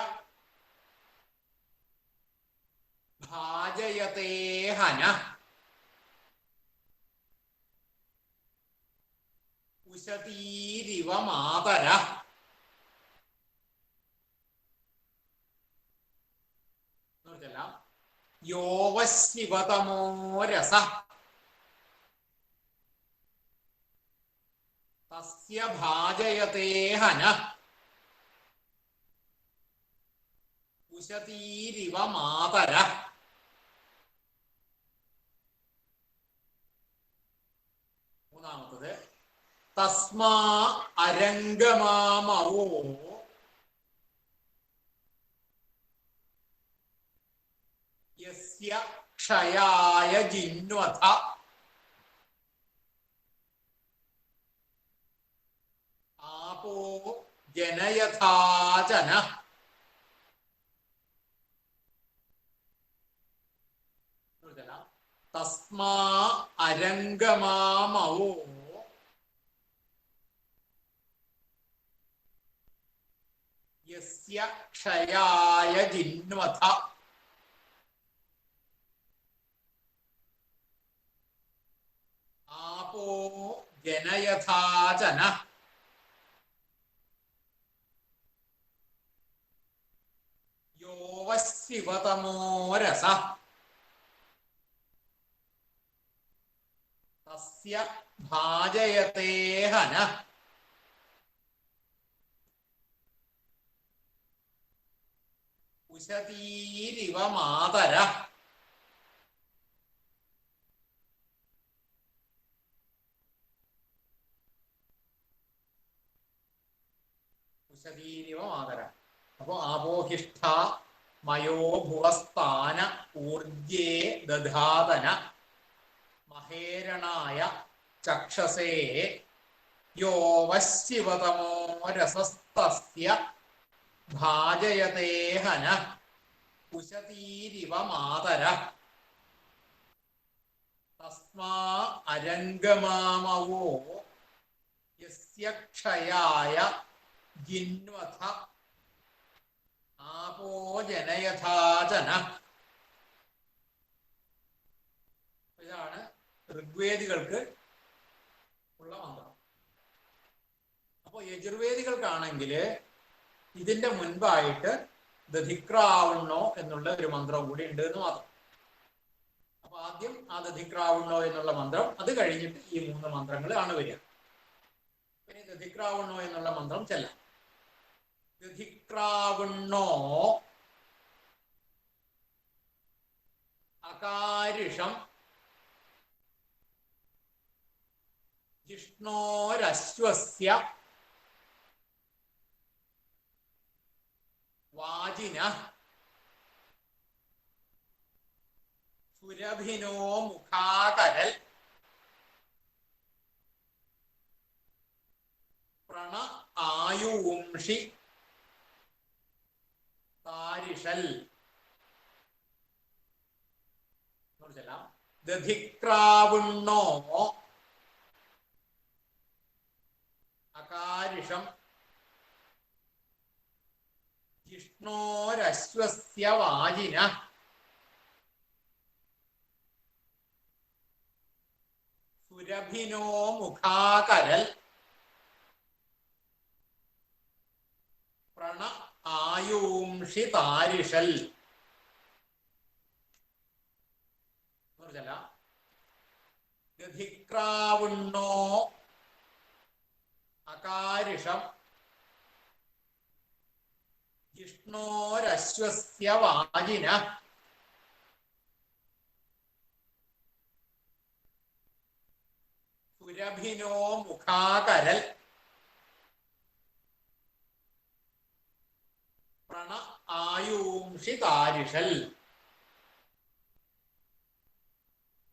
ഭാജയതേ ഹന ഉശതീരിവ മാതര യോവശിവതമോ രസ തസ്യ ഭാജയതേ ഹന ഉശതീരിവ മാതര മൂന്നാമത്തത് തസ്മാ അരംഗമാമവോ യസ്യ ക്ഷയായ ജിന്വഥ ആപോ ജനയഥാചന തസ്മാ അരംഗമാമവോ യസ്യ ക്ഷയായ ജിന്വഥ ആപോ ജനയഥാചന യോവശിവതമോ രസ തസ്യ ഭാജയതേ ഹന ഉശതീരിവ മാതര ഉശതീരിവ മാതര. അപ്പോ ആപോഹിഷ്ഠ മയോ ഭുവസ്ഥാന ഊർജേ ദധാതന മഹേരണായ ചക്ഷസേ യോവശിവതമോ രസസ്തസ്യ ഭാജയതേ ഹന ഉശതീരിവ മാതര തസ്മാ അരംഗമാമവോ യസ്യ ക്ഷയായ ജിന്വഥ ആപോ ജനയഥാചന. ഇതാണ് ഋഗ്വേദികൾക്ക് ഉള്ള മന്ത്രം. അപ്പൊ യജുർവേദികൾക്കാണെങ്കിൽ ഇതിന്റെ മുൻപായിട്ട് ദധിക്രാവണ്ണോ എന്നുള്ള ഒരു മന്ത്രം കൂടി ഉണ്ട് എന്ന് മാത്രം. അപ്പൊ ആദ്യം ആ ദധിക്രാവണ്ണോ എന്നുള്ള മന്ത്രം, അത് കഴിഞ്ഞിട്ട് ഈ മൂന്ന് മന്ത്രങ്ങൾ ആണ് വരിക. പിന്നെ ദധിക്രാവണ്ണോ എന്നുള്ള മന്ത്രം ചെല്ലാം. ദധിക്രാവണ്ണോ അകാരിഷം ജിഷ്ണോരശ്വസ്യ വാജിന സുരഭിനോ മുഖാകരൽ പ്രണ ആയുംഷി താരിഷൽ ദധിക്രാവുണ്ണോ അകാരിഷം ജിഷ്ണോരശ്വസ്യ വാജിന സുരഭിനോ മുഖാകരൽ പ്രണ ആയൂംഷി താരിഷൽ. ദധിക്രാവുണ്ണോ അകാരിഷം ജിഷ്ണോരശ്വസ്യ വാജിന സുരഭിനോ മുഖാകരൽ പ്രണ ആയൂംഷി താരിഷൽ.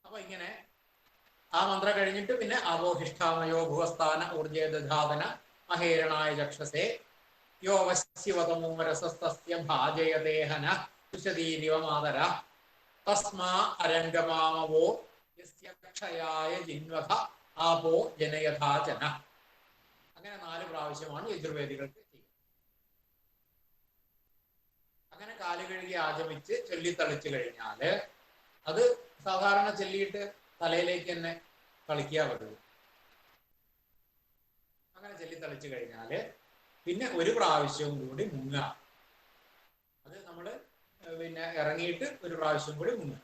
അപ്പൊ ഇങ്ങനെ ആ മന്ത്രം കഴിഞ്ഞിട്ട് പിന്നെ അബോഹിഷ്ഠാമയോ ഭുവസ്ഥാന ഊർജേ ദധാതന മഹേരണായ ചക്ഷസേ യോ വശ്യവതമൂമരസസ്തസ്യ ഭാജയദേഹന കുശദീരിവ മാതര തസ്മാ അരംഗമാമവോ യസ്യ ക്ഷയായ ജിൻവഹ ആപോ ജനയഥാചന. അങ്ങനെ 4 പ്രാവശ്യമാണ് യജുർവേദികൾക്ക് ചെയ്യുന്നത്. അങ്ങനെ കാല് കഴുകി ആചമിച്ച് ചൊല്ലിത്തളിച്ചു കഴിഞ്ഞാല് അത് സാധാരണ ചൊല്ലിയിട്ട് തലയിലേക്ക് തന്നെ തളിക്കുക പറ്റും. അങ്ങനെ ചൊല്ലിത്തളിച്ചു കഴിഞ്ഞാല് പിന്നെ ഒരു പ്രാവശ്യവും കൂടി മുങ്ങുക. അത് നമ്മൾ പിന്നെ ഇറങ്ങിയിട്ട് ഒരു പ്രാവശ്യം കൂടി മുങ്ങുക.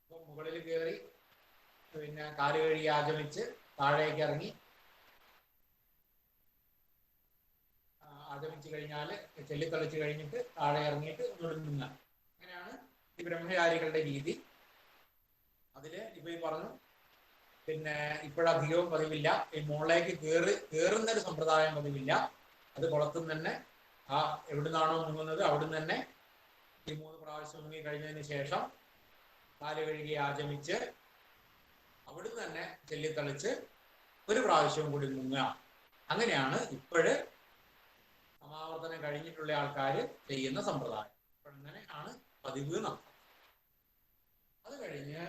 അപ്പൊ മുകളിൽ കയറി പിന്നെ കാല് കഴുകി ആചമിച്ച് താഴേക്ക് ഇറങ്ങി ആചമിച്ചു കഴിഞ്ഞാല് ചൊല്ലിത്തളിച്ചു കഴിഞ്ഞിട്ട് താഴെ ഇറങ്ങിയിട്ട് ഒന്നുകൂടി മുങ്ങുക. അങ്ങനെയാണ് ഈ ബ്രഹ്മചാരികളുടെ രീതി. അതില് ഇപ്പൊ ഈ പറഞ്ഞു പിന്നെ ഇപ്പോഴധികവും പതിവില്ല. ഈ മുകളിലേക്ക് കയറുന്ന ഒരു സമ്പ്രദായം പതിവില്ല. അത് കുളത്തും തന്നെ ആ എവിടുന്നാണോ മുങ്ങുന്നത് അവിടുന്ന് തന്നെ ഈ 3 പ്രാവശ്യം മുങ്ങി കഴിഞ്ഞതിന് ശേഷം കാല് കഴുകി ആചമിച്ച് അവിടുന്ന് തന്നെ ചൊല്ലിത്തളിച്ച് ഒരു പ്രാവശ്യവും കൂടി മുങ്ങുക. അങ്ങനെയാണ് ഇപ്പോഴ് സമാവർത്തനം കഴിഞ്ഞിട്ടുള്ള ആൾക്കാർ ചെയ്യുന്ന സമ്പ്രദായം. അങ്ങനെ ആണ് പതിവ് നടത്തുന്നത്. അത് കഴിഞ്ഞ്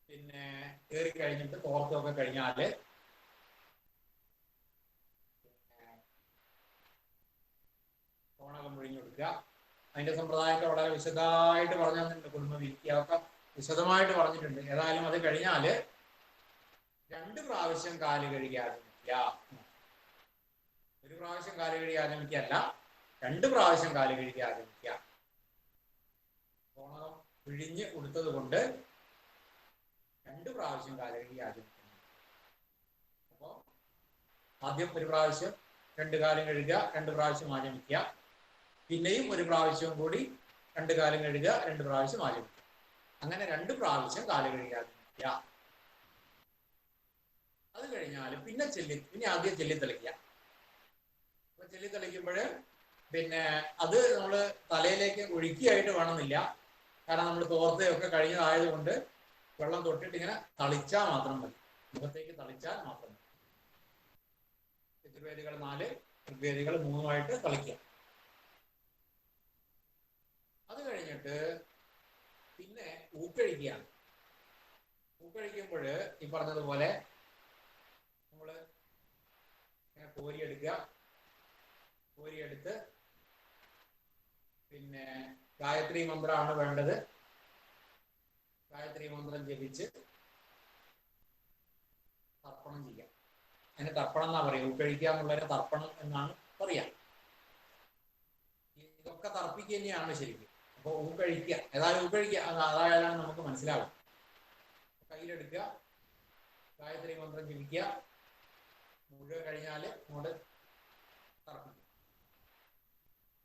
പിന്നെ കയറി കഴിഞ്ഞിട്ട് തോർത്തൊക്കെ കഴിഞ്ഞാല് തോണകം ഒഴിഞ്ഞു കൊടുക്കുക. അതിന്റെ സമ്പ്രദായമൊക്കെ വളരെ വിശദമായിട്ട് പറഞ്ഞു തന്നിട്ടുണ്ട്. കുടുംബ വിദ്യയൊക്കെ വിശദമായിട്ട് പറഞ്ഞിട്ടുണ്ട്. ഏതായാലും അത് കഴിഞ്ഞാല് 2 പ്രാവശ്യം കാല് കഴുകി ആചമിക്കുക. 1 പ്രാവശ്യം കാല് കഴുകി ആചമിക്കല്ല, 2 പ്രാവശ്യം കാല് കഴുകി ആചമിക്കുക. തോണകം പിഴിഞ്ഞ് കൊടുത്തത് കൊണ്ട് 2 പ്രാവശ്യം കാല് കഴുകി ആചമിക്കുന്നു. അപ്പോ ആദ്യം 1 പ്രാവശ്യം 2 കാലും കഴുകുക, 2 പ്രാവശ്യം ആചമിക്കുക. പിന്നെയും 1 പ്രാവശ്യവും കൂടി 2 കാലും കഴുകുക, 2 പ്രാവശ്യം ആചമിക്കുക. അങ്ങനെ 2 പ്രാവശ്യം കാല് കഴുകി ആചമിക്കുക. അത് കഴിഞ്ഞാൽ പിന്നെ ആദ്യം ചെല്ലിത്തളിക്കുക. അപ്പൊ ചെല്ലിത്തളിക്കുമ്പോൾ പിന്നെ അത് നമ്മൾ തലയിലേക്ക് ഒഴുക്കിയായിട്ട് വേണമെന്നില്ല. കാരണം നമ്മൾ തോർത്തയൊക്കെ കഴിഞ്ഞതായതുകൊണ്ട് വെള്ളം തൊട്ടിട്ട് ഇങ്ങനെ തളിച്ചാൽ മാത്രം മതി. മുഖത്തേക്ക് തളിച്ചാൽ മാത്രം മതി. യജുർവേദികൾ 4, ഋഗ്വേദികൾ 3 തളിക്കുക. അത് കഴിഞ്ഞിട്ട് പിന്നെ ഊക്കഴിക്കുകയാണ്. ഊക്കഴിക്കുമ്പോൾ ഈ പറഞ്ഞതുപോലെ നമ്മള് കോരിയെടുത്ത് പിന്നെ ഗായത്രി മന്ത്രമാണ് വേണ്ടത്. ഗായത്രി മന്ത്രം ജപിച്ച് തർപ്പണം ചെയ്യാം. അതിന് തർപ്പണം എന്നാ പറയുക. ഊക്കഴിക്കുക എന്നുള്ളതിന് തർപ്പണം എന്നാണ് പറയാ. ഇതൊക്കെ തർപ്പിക്കുക തന്നെയാണ് ശരിക്കും. അപ്പൊ ഊക്കഴിക്കുക, ഏതായാലും ഊക്കഴിക്കുക, അതായാലും നമുക്ക് മനസ്സിലാവും. കയ്യിലെടുക്കുക, ഗായത്രി മന്ത്രം ജപിക്കുക, മുഴുവൻ കഴിഞ്ഞാൽ അങ്ങോട്ട് തർപ്പിക്കുക.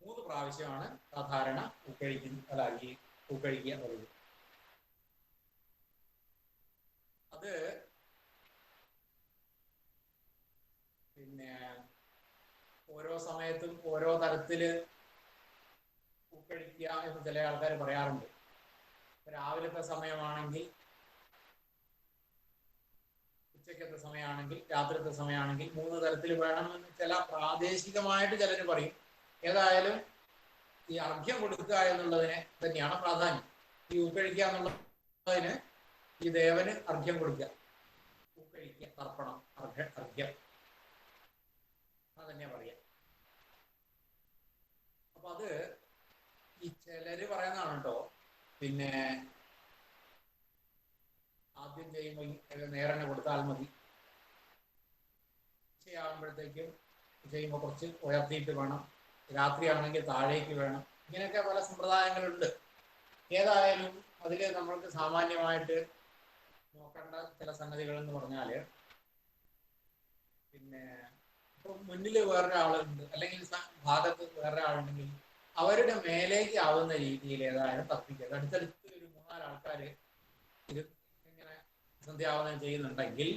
3 പ്രാവശ്യമാണ് സാധാരണ ഊക്കഴിക്കുക പറയുന്നത്. അത് പിന്നെ ഓരോ സമയത്തും ഓരോ തരത്തില് ഊക്കഴിക്കുക എന്ന് ചില ആൾക്കാർ പറയാറുണ്ട്. രാവിലത്തെ സമയമാണെങ്കിൽ, ഉച്ചക്കത്തെ സമയമാണെങ്കിൽ, രാത്രിത്തെ സമയമാണെങ്കിൽ 3 തരത്തിൽ വേണമെന്ന് ചില പ്രാദേശികമായിട്ട് ചിലർ പറയും. ഏതായാലും ഈ അർഘ്യം കൊടുക്കുക എന്നുള്ളതിന് തന്നെയാണ് പ്രാധാന്യം. ഈ ഊക്കഴിക്കുക എന്നുള്ളതിന് ഈ ദേവന് അർഘ്യം കൊടുക്കുക, ഊക്കഴിക്കുക, തർപ്പണം, അർഘ്യം അതന്നെയാ പറയാ. അപ്പൊ അത് ഈ ചിലര് പറയുന്നതാണ് കേട്ടോ. പിന്നെ ആദ്യം ചെയ്യുമ്പോൾ നേരെ കൊടുത്താൽ മതി, ഉച്ചയാകുമ്പോഴത്തേക്കും ചെയ്യുമ്പോൾ കുറച്ച് ഉയർത്തിയിട്ട് വേണം, രാത്രിയാണെങ്കിൽ താഴേക്ക് വേണം, ഇങ്ങനെയൊക്കെ പല സമ്പ്രദായങ്ങളുണ്ട്. ഏതായാലും അതിൽ നമ്മൾക്ക് സാമാന്യമായിട്ട് നോക്കേണ്ട ചില സംഗതികൾ എന്ന് പറഞ്ഞാൽ, പിന്നെ ഇപ്പൊ മുന്നിൽ വേറൊരാളുണ്ട് അല്ലെങ്കിൽ ഭാഗത്ത് വേറൊരാളുണ്ടെങ്കിൽ അവരുടെ മേലേക്ക് ആവുന്ന രീതിയിൽ ഏതായാലും തർപ്പിക്കുക. അടുത്തടുത്ത് ഒരു 3-4 ആൾക്കാർ ഇത് ഇങ്ങനെ സന്ധ്യാവനം ചെയ്യുന്നുണ്ടെങ്കിൽ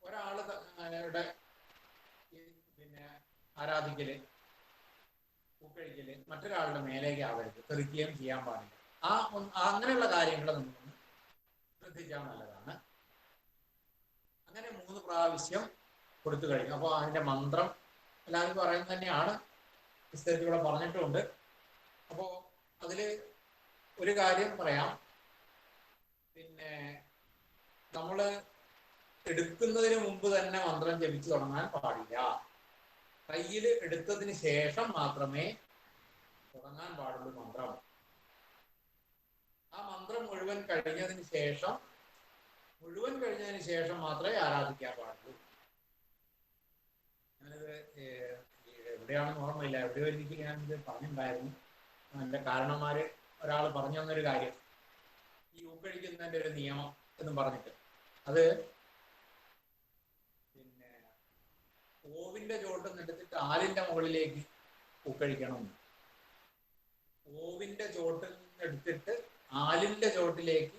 ഒരാളുടെ പിന്നെ ആരാധിക്കല്, പൂക്കഴിക്കല് മറ്റൊരാളുടെ മേലേക്ക് ആവരുത്, തെറിക്കുകയും ചെയ്യാൻ പാടില്ല. അങ്ങനെയുള്ള കാര്യങ്ങൾ നമുക്കൊന്ന് ശ്രദ്ധിച്ചാൽ നല്ലതാണ്. അങ്ങനെ 3 പ്രാവശ്യം കൊടുത്തു കഴിഞ്ഞു. അപ്പോൾ അതിൻ്റെ മന്ത്രം എല്ലാവരും പറയുന്നത് തന്നെയാണ്, പുസ്തകത്തിലൂടെ പറഞ്ഞിട്ടുമുണ്ട്. അപ്പോൾ അതിൽ ഒരു കാര്യം പറയാം. പിന്നെ നമ്മൾ എടുക്കുന്നതിന് മുമ്പ് തന്നെ മന്ത്രം ജപിച്ചു തുടങ്ങാൻ പാടില്ല. കയ്യിൽ എടുത്തതിന് ശേഷം മാത്രമേ തുടങ്ങാൻ പാടുള്ളൂ മന്ത്രം. ആ മന്ത്രം മുഴുവൻ കഴിഞ്ഞതിന് ശേഷം മാത്രമേ ആരാധിക്കാൻ പാടുള്ളൂ. ഞാനിത് എവിടെയാണെന്ന് ഓർമ്മയില്ല, എവിടെയോ എനിക്ക് ഞാനിത് പറഞ്ഞിട്ടുണ്ടായിരുന്നു. എൻ്റെ കാരണന്മാര് ഒരാൾ പറഞ്ഞു തന്നൊരു കാര്യം, ഈ ഊക്കഴിക്കുന്നതിൻ്റെ ഒരു നിയമം എന്നും പറഞ്ഞിട്ട്, അത് പിന്നെ ഓവിൻ്റെ ചോട്ടിൽ നിന്ന് എടുത്തിട്ട് ആലിൻ്റെ മുകളിലേക്ക് ഊക്കഴിക്കണം. ഓവിൻ്റെ ചോട്ടിൽ നിന്ന് എടുത്തിട്ട് ആലിൻ്റെ ചോട്ടിലേക്ക്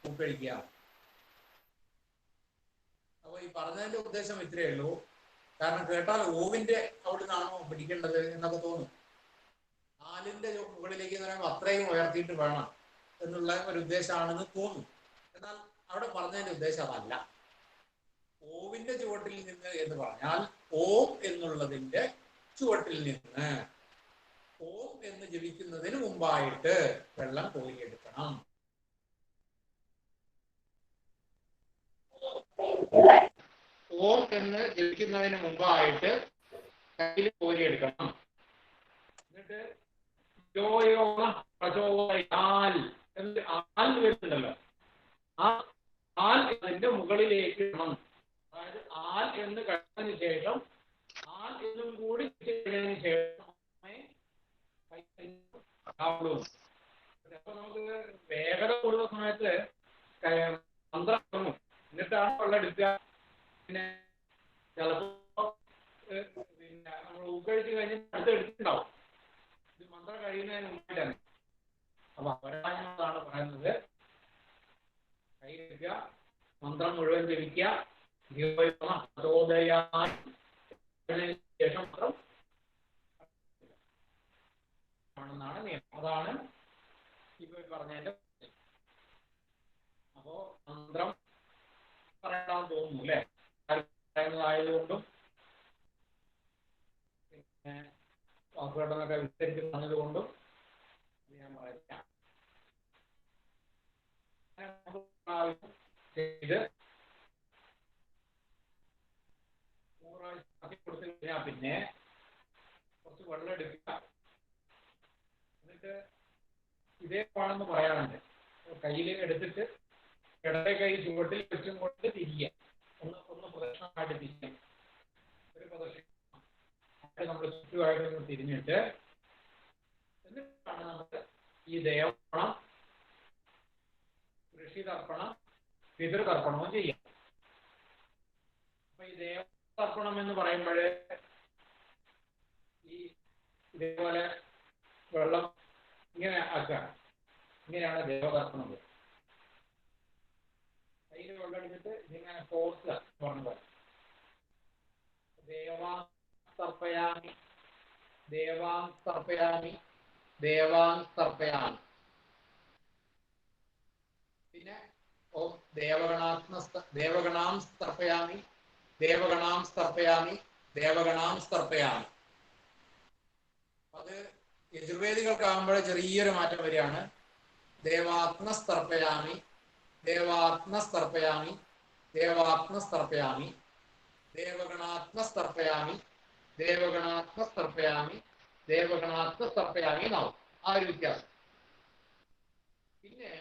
ഊക്കഴിക്കുക. അപ്പോൾ ഈ പറഞ്ഞതിൻ്റെ ഉദ്ദേശം ഇത്രയേ ഉള്ളൂ. കാരണം കേട്ടാൽ ഓവിൻ്റെ അവിടെ നിന്നാണോ പിടിക്കേണ്ടത് എന്നൊക്കെ തോന്നും. ആലിൻ്റെ മുകളിലേക്ക് എന്ന് പറയുമ്പോൾ അത്രയും ഉയർത്തിയിട്ട് വേണം എന്നുള്ള ഒരു ഉദ്ദേശമാണെന്ന് തോന്നും. എന്നാൽ അവിടെ പറഞ്ഞതിൻ്റെ ഉദ്ദേശം അതല്ല. ഓവിൻ്റെ ചുവട്ടിൽ നിന്ന് എന്ന് പറഞ്ഞാൽ ഓം എന്നുള്ളതിൻ്റെ ചുവട്ടിൽ നിന്ന് ഓം എന്ന് ജപിക്കുന്നതിന് മുമ്പായിട്ട് വെള്ളം കോരിയെടുക്കണം. ഓം എന്ന് ജപിക്കുന്നതിന് മുമ്പായിട്ട് കയ്യിൽ കോരിയെടുക്കണം. എന്നിട്ട് ആൽ വരുന്നുണ്ടല്ലോ, ആ ആൽ അതിന്റെ മുകളിലേക്ക് ഇടണം. അതായത് ആൽ എന്ന് കഴിഞ്ഞതിന് ശേഷം ആൽ എന്നും കൂടി കഴിഞ്ഞതിന് ശേഷം അപ്പൊ നമുക്ക് വേഗത കൂടുന്ന സമയത്ത് മന്ത്രം തുടങ്ങും, എന്നിട്ടാണ് വെള്ളം എടുക്കുക. പിന്നെ ചിലപ്പോ പിന്നെ നമ്മൾ ഊക്കഴിച്ച് കഴിഞ്ഞ് അടുത്ത് എടുത്തിട്ടുണ്ടാവും, ഇത് മന്ത്രം കഴിയുന്നതിന് മുമ്പായിട്ടാണ്. അപ്പൊ അവരാണ് പറയുന്നത്, കയ്യിലെടുക്കുക, മന്ത്രം മുഴുവൻ ജപിക്കുക, ശേഷം മന്ത്രം ആണെന്നാണ് നിയമം. അതാണ് ഇപ്പൊ പറഞ്ഞതിന്റെ. അപ്പോ മന്ത്രം പറയണമെന്ന് തോന്നുന്നു അല്ലേ, പറയുന്നതായതുകൊണ്ടും പിന്നെ വാക്കുകളൊക്കെ വിസ്തരിച്ച് പറഞ്ഞതുകൊണ്ടും ഞാൻ പറയാം. ചെയ്ത് കൊടുത്തു കഴിഞ്ഞാൽ പിന്നെ കുറച്ച് വെള്ളം എടുക്കുക. എന്നിട്ട് ഇതേപ്പാണെന്ന് പറയാറുണ്ട്, കയ്യിൽ എടുത്തിട്ട് ഇടത്തെ കൈ ചുവട്ടിൽ വെച്ചും കൊണ്ട് തിരിയുക, ഒന്ന് പ്രദക്ഷിണമായിട്ട് തിരിക്കുക. ഒരു പ്രദക്ഷിണമായിട്ട് നമ്മൾ ചുറ്റുമായിട്ട് തിരിഞ്ഞിട്ട് എന്നിട്ടാണ് നമുക്ക് ഈ ദേവതർപ്പണം, ഋഷിതർപ്പണം, പിതൃതർപ്പണവും ചെയ്യാം. അപ്പൊ ഈ ദേവതർപ്പണം എന്ന് പറയുമ്പോൾ ഈ ഇതേപോലെ വെള്ളം ഇങ്ങനെ ആക്കുക, ഇങ്ങനെയാണ് ദേവതർപ്പണം. കയ്യിൽ വെള്ളം എടുത്തിട്ട് ഇതിങ്ങനെ ഫോർക്കുക, പറഞ്ഞത് ദേവാസ്തർപ്പയാമി ദേവാസ്തർപ്പയാമി ദേവാസ്തർപ്പയാമി. പിന്നെ ഓം ദേവഗണാം സ്തർപ്പയാമി ദേവഗണാം സ്തർപ്പയാമി ദേവഗണാം സ്തർപ്പയാമി. അത് യജുർവേദികൾക്കാകുമ്പോൾ ചെറിയൊരു മാറ്റം വരികയാണ്. ദേവാത്മസ്തർപ്പയാമി, ദേവാത്മസ്തർപ്പയാമി, ദേവാത്മസ്തർപ്പയാമി, ദേവഗണാത്മസ്തർപ്പയാമി, ദേവഗണാത്മസ്തർപ്പയാമി, ദേവഗണാത്മസ്തർപ്പയാമി എന്നാവും. ആ ഒരു വ്യത്യാസം. പിന്നെ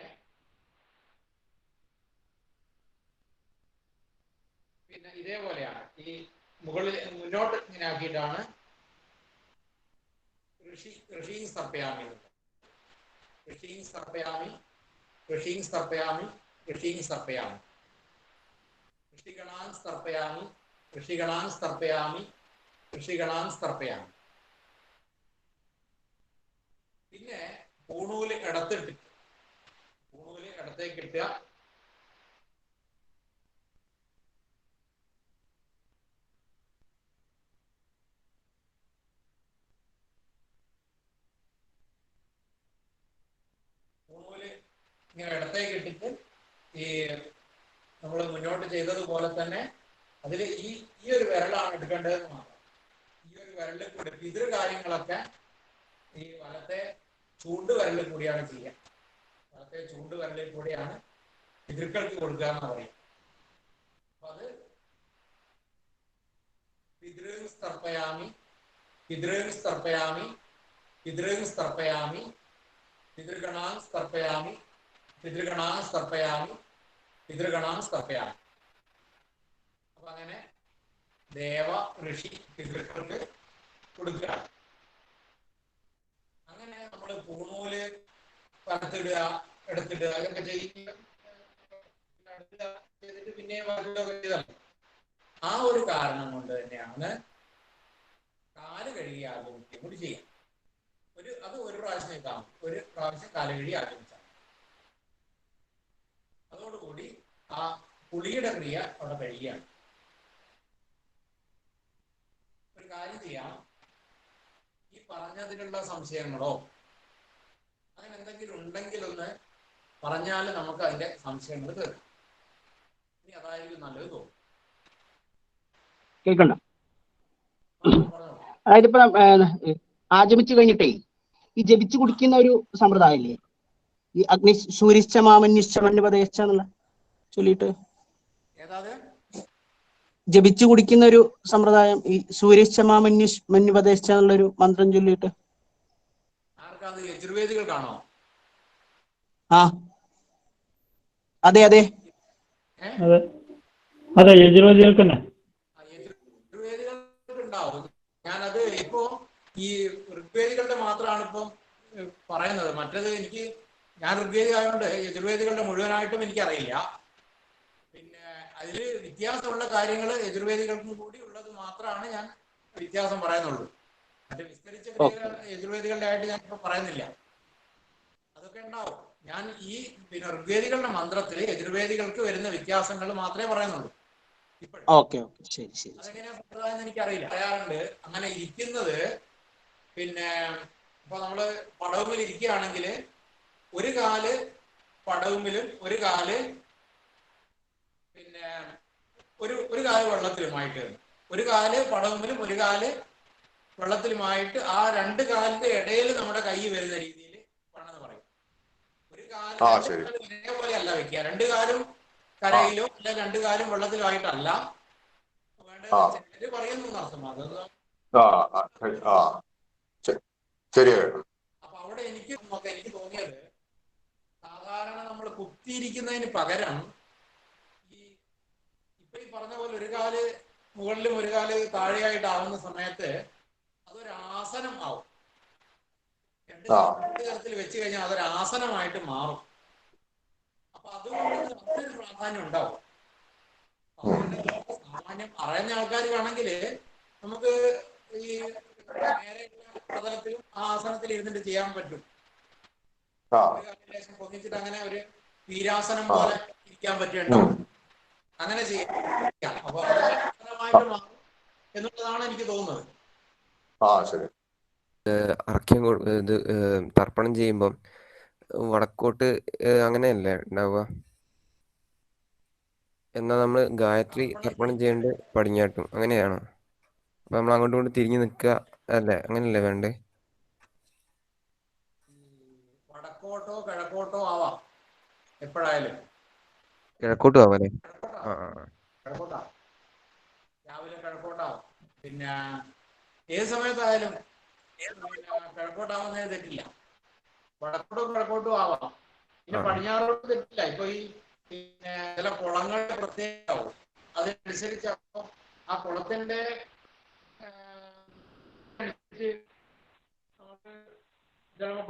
ഇതേപോലെയാണ് ഈ മുകളിൽ മുന്നോട്ട് ഇങ്ങനെ ആക്കിയിട്ടാണ് ഋഷീം സ്ഥർപ്പയാമി, ഋഷീം സ്ഥർപ്പയാമി, ഋഷീം സ്ഥർപ്പയാമി, ഋഷീം സ്ഥർപ്പയാമി, ഋഷിഗണാൻ സ്ഥർപ്പയാമി, ഋഷിഗണാൻ സ്ഥർപ്പയാമി, ഋഷിഗണാൻ സ്ഥർപ്പയാമി. പിന്നെ പൂണൂല് ഇടത്തിട്ട്, പൂണൂല് ഇടത്തേക്ക് ഇട്ടുക. പൂണൂല് ഇങ്ങനെ ഇടത്തേക്ക് ഇട്ടിട്ട് ഈ നമ്മൾ മുന്നോട്ട് ചെയ്തതുപോലെ തന്നെ അതിൽ ഈ ഒരു വിരലാണ് എടുക്കേണ്ടതെന്ന് മാത്രം. ഈ ഒരു വിരലിൽ കൂടി പിതൃ കാര്യങ്ങളൊക്കെ ഈ വലത്തെ ചൂണ്ടുവിരലിൽ കൂടിയാണ് ചെയ്യുക. വലത്തെ ചൂണ്ടുവിരലിൽ കൂടിയാണ് പിതൃക്കൾക്ക് കൊടുക്കുക എന്ന് പറയും. അപ്പൊ അത് പിതൃം സ്തർപ്പയാമി, പിതൃം സ്തർപ്പയാമി, പിതൃം സ്തർപ്പയാമി, പിതൃഗണാൻ സ്തർപ്പയാമി, പിതൃഗണാൻ സ്തർപ്പയാമി, പിതൃഗണാൻ സ്തർപ്പയാമി. അപ്പൊ അങ്ങനെ ദേവ ഋഷി പിതൃക്കൾക്ക് കൊടുക്കുക. അങ്ങനെ നമ്മൾ പൂണൂല് വലത്തിടുക, എടുത്തിടുക, അതൊക്കെ ചെയ്തിട്ട് പിന്നെ വരലൊക്കെ ചെയ്തല്ലോ. ആ ഒരു കാരണം കൊണ്ട് തന്നെയാണ് കാല് കഴുകി ആചരിക്കുകയും കൂടി ചെയ്യാം. അത് ഒരു പ്രാവശ്യം ചെയ്താൽ മതി. ഒരു പ്രാവശ്യം കാല് കഴുകി ആചരിച്ചാൽ അതോടുകൂടി ആ കുളിയുടെ ക്രിയ അവിടെ കഴിയുകയാണ്. ഒരു കാര്യം ചെയ്യാം, ഈ പറഞ്ഞതിലുള്ള സംശയങ്ങളോ അങ്ങനെ എന്തെങ്കിലും ഉണ്ടെങ്കിൽ ഒന്ന് പറഞ്ഞാൽ നമുക്ക് അതിന്റെ സംശയങ്ങൾ തീർക്കും. ഇനി അതായിരിക്കും നല്ലത് തോന്നും. കേൾക്കണ്ട. അതായത് ഇപ്പൊ ആചമിച്ചു കഴിഞ്ഞിട്ടേ ഈ ജപിച്ചു കുടിക്കുന്ന ഒരു സമ്പ്രദായല്ലേ, ഈ അഗ്നി സൂര്യശ്ചമാമന്യുശ്ചമന്യുപദേശ എന്നുള്ള ചൊല്ലിയിട്ട് ജപിച്ചു കുടിക്കുന്ന ഒരു സമ്പ്രദായം, ഈ സൂര്യശ്ചമാമന്യുപദേശ എന്നുള്ളൊരു മന്ത്രം ചൊല്ലിയിട്ട്. യജുർവേദികൾക്കാണോ? ആ അതെ അതെ അതെ, യജുർവേദികൾക്ക് തന്നെ. യജുർവേദികൾക്കുണ്ടാവും. ഞാനത് ഇപ്പോ ഈ ഋഗ്വേദികളുടെ മാത്രമാണ് ഇപ്പം പറയുന്നത്. മറ്റത് ഞാൻ ഋഗ്വേദി ആയതുകൊണ്ട് യജുർവേദികളുടെ മുഴുവനായിട്ടും എനിക്കറിയില്ല. പിന്നെ അതില് വ്യത്യാസമുള്ള കാര്യങ്ങൾ യജുർവേദികൾക്കും കൂടി ഉള്ളത് മാത്രമാണ് ഞാൻ വ്യത്യാസം പറയുന്നുള്ളൂ. മറ്റേ വിസ്തരിച്ച യജുർവേദികളുടെ ആയിട്ട് ഞാൻ ഇപ്പൊ പറയുന്നില്ല. അതൊക്കെ ഉണ്ടാവും. ഞാൻ ഈ പിന്നെ ഋഗ്വേദികളുടെ മന്ത്രത്തിൽ യജുർവേദികൾക്ക് വരുന്ന വ്യത്യാസങ്ങൾ മാത്രമേ പറയുന്നുള്ളൂ. അതെങ്ങനെയാ സമ്പ്രദായം എനിക്കറിയില്ല. പറയാറുണ്ട് അങ്ങനെ ഇരിക്കുന്നത്. പിന്നെ ഇപ്പൊ നമ്മള് പടവുമിൽ ഇരിക്കുകയാണെങ്കിൽ ഒരു കാല് പടവുമിലും ഒരു കാല് പിന്നെ ഒരു കാല് വെള്ളത്തിലുമായിട്ട്, ഒരു കാല് പടവുമിലും ഒരു കാല് വെള്ളത്തിലുമായിട്ട് ആ രണ്ട് കാലിന്റെ ഇടയിൽ നമ്മുടെ കൈ വരുന്ന രീതിയിൽ വേണമെന്ന് പറയും. ഒരു കാല് ഇതേപോലെ അല്ല വെക്കുക. രണ്ടു കാലും കരയിലോ അല്ല രണ്ടു കാലും വെള്ളത്തിലോ ആയിട്ടല്ല വേണ്ടത് പറയുന്നു അർത്ഥം. അതൊന്നും അപ്പൊ അവിടെ എനിക്ക് തോന്നിയത്, സാധാരണ നമ്മൾ കുത്തിയിരിക്കുന്നതിന് പകരം ഇപ്പൊ ഈ പറഞ്ഞ പോലെ ഒരു കാല് മുകളിലും ഒരു കാല് താഴെയായിട്ടാവുന്ന സമയത്ത് അതൊരു ആസനം ആവും. രണ്ട് തരത്തിൽ വെച്ച് കഴിഞ്ഞാൽ അതൊരു ആസനമായിട്ട് മാറും. അപ്പൊ അതുകൊണ്ട് അതിനൊരു പ്രാധാന്യം ഉണ്ടാവും. സാമാന്യം അറിയുന്ന ആൾക്കാർക്കാണെങ്കിൽ നമുക്ക് ഈ നേരെയുള്ള പ്രതലത്തിലും ആ ആസനത്തിൽ ഇരുന്നിട്ട് ചെയ്യാൻ പറ്റും. ലേശം പൊങ്ങിച്ചിട്ട് അങ്ങനെ ഒരു വീരാസനം പോലെ ഇരിക്കാൻ പറ്റുന്നുണ്ടാവും. അങ്ങനെ ചെയ്യാം. അപ്പൊ അത് ആസനമായിട്ട് മാറും എന്നുള്ളതാണ് എനിക്ക് തോന്നുന്നത്. ഇത് തർപ്പണം ചെയ്യുമ്പം വടക്കോട്ട് അങ്ങനെയല്ലേ ഉണ്ടാവുക? എന്നാൽ നമ്മൾ ഗായത്രി തർപ്പണം ചെയ്യേണ്ട പടിഞ്ഞാട്ടും അങ്ങനെയാണോ? അപ്പൊ നമ്മൾ അങ്ങോട്ടും ഇങ്ങോട്ട് തിരിഞ്ഞു നിൽക്കുക അല്ലേ? അങ്ങനെയല്ലേ വേണ്ടേ? വടക്കോട്ടോ കിഴക്കോട്ടോ ആവാം, എപ്പോഴായാലും കിഴക്കോട്ട് പോവാം. കിഴക്കോട്ടാവും, രാവിലെ കിഴക്കോട്ടാവും. പിന്നെ ഏത് സമയത്തായാലും കിഴക്കോട്ടാവുന്നതിന് തെറ്റില്ല. വടക്കോട്ടും കിഴക്കോട്ടും ആവാം. പിന്നെ പടിഞ്ഞാറോട്ട് തെറ്റില്ല. ഇപ്പൊ ഈ പിന്നെ ചില കുളങ്ങളുടെ പ്രത്യേകമാവും, അതനുസരിച്ച് അപ്പൊ ആ കുളത്തിന്റെ നമുക്ക്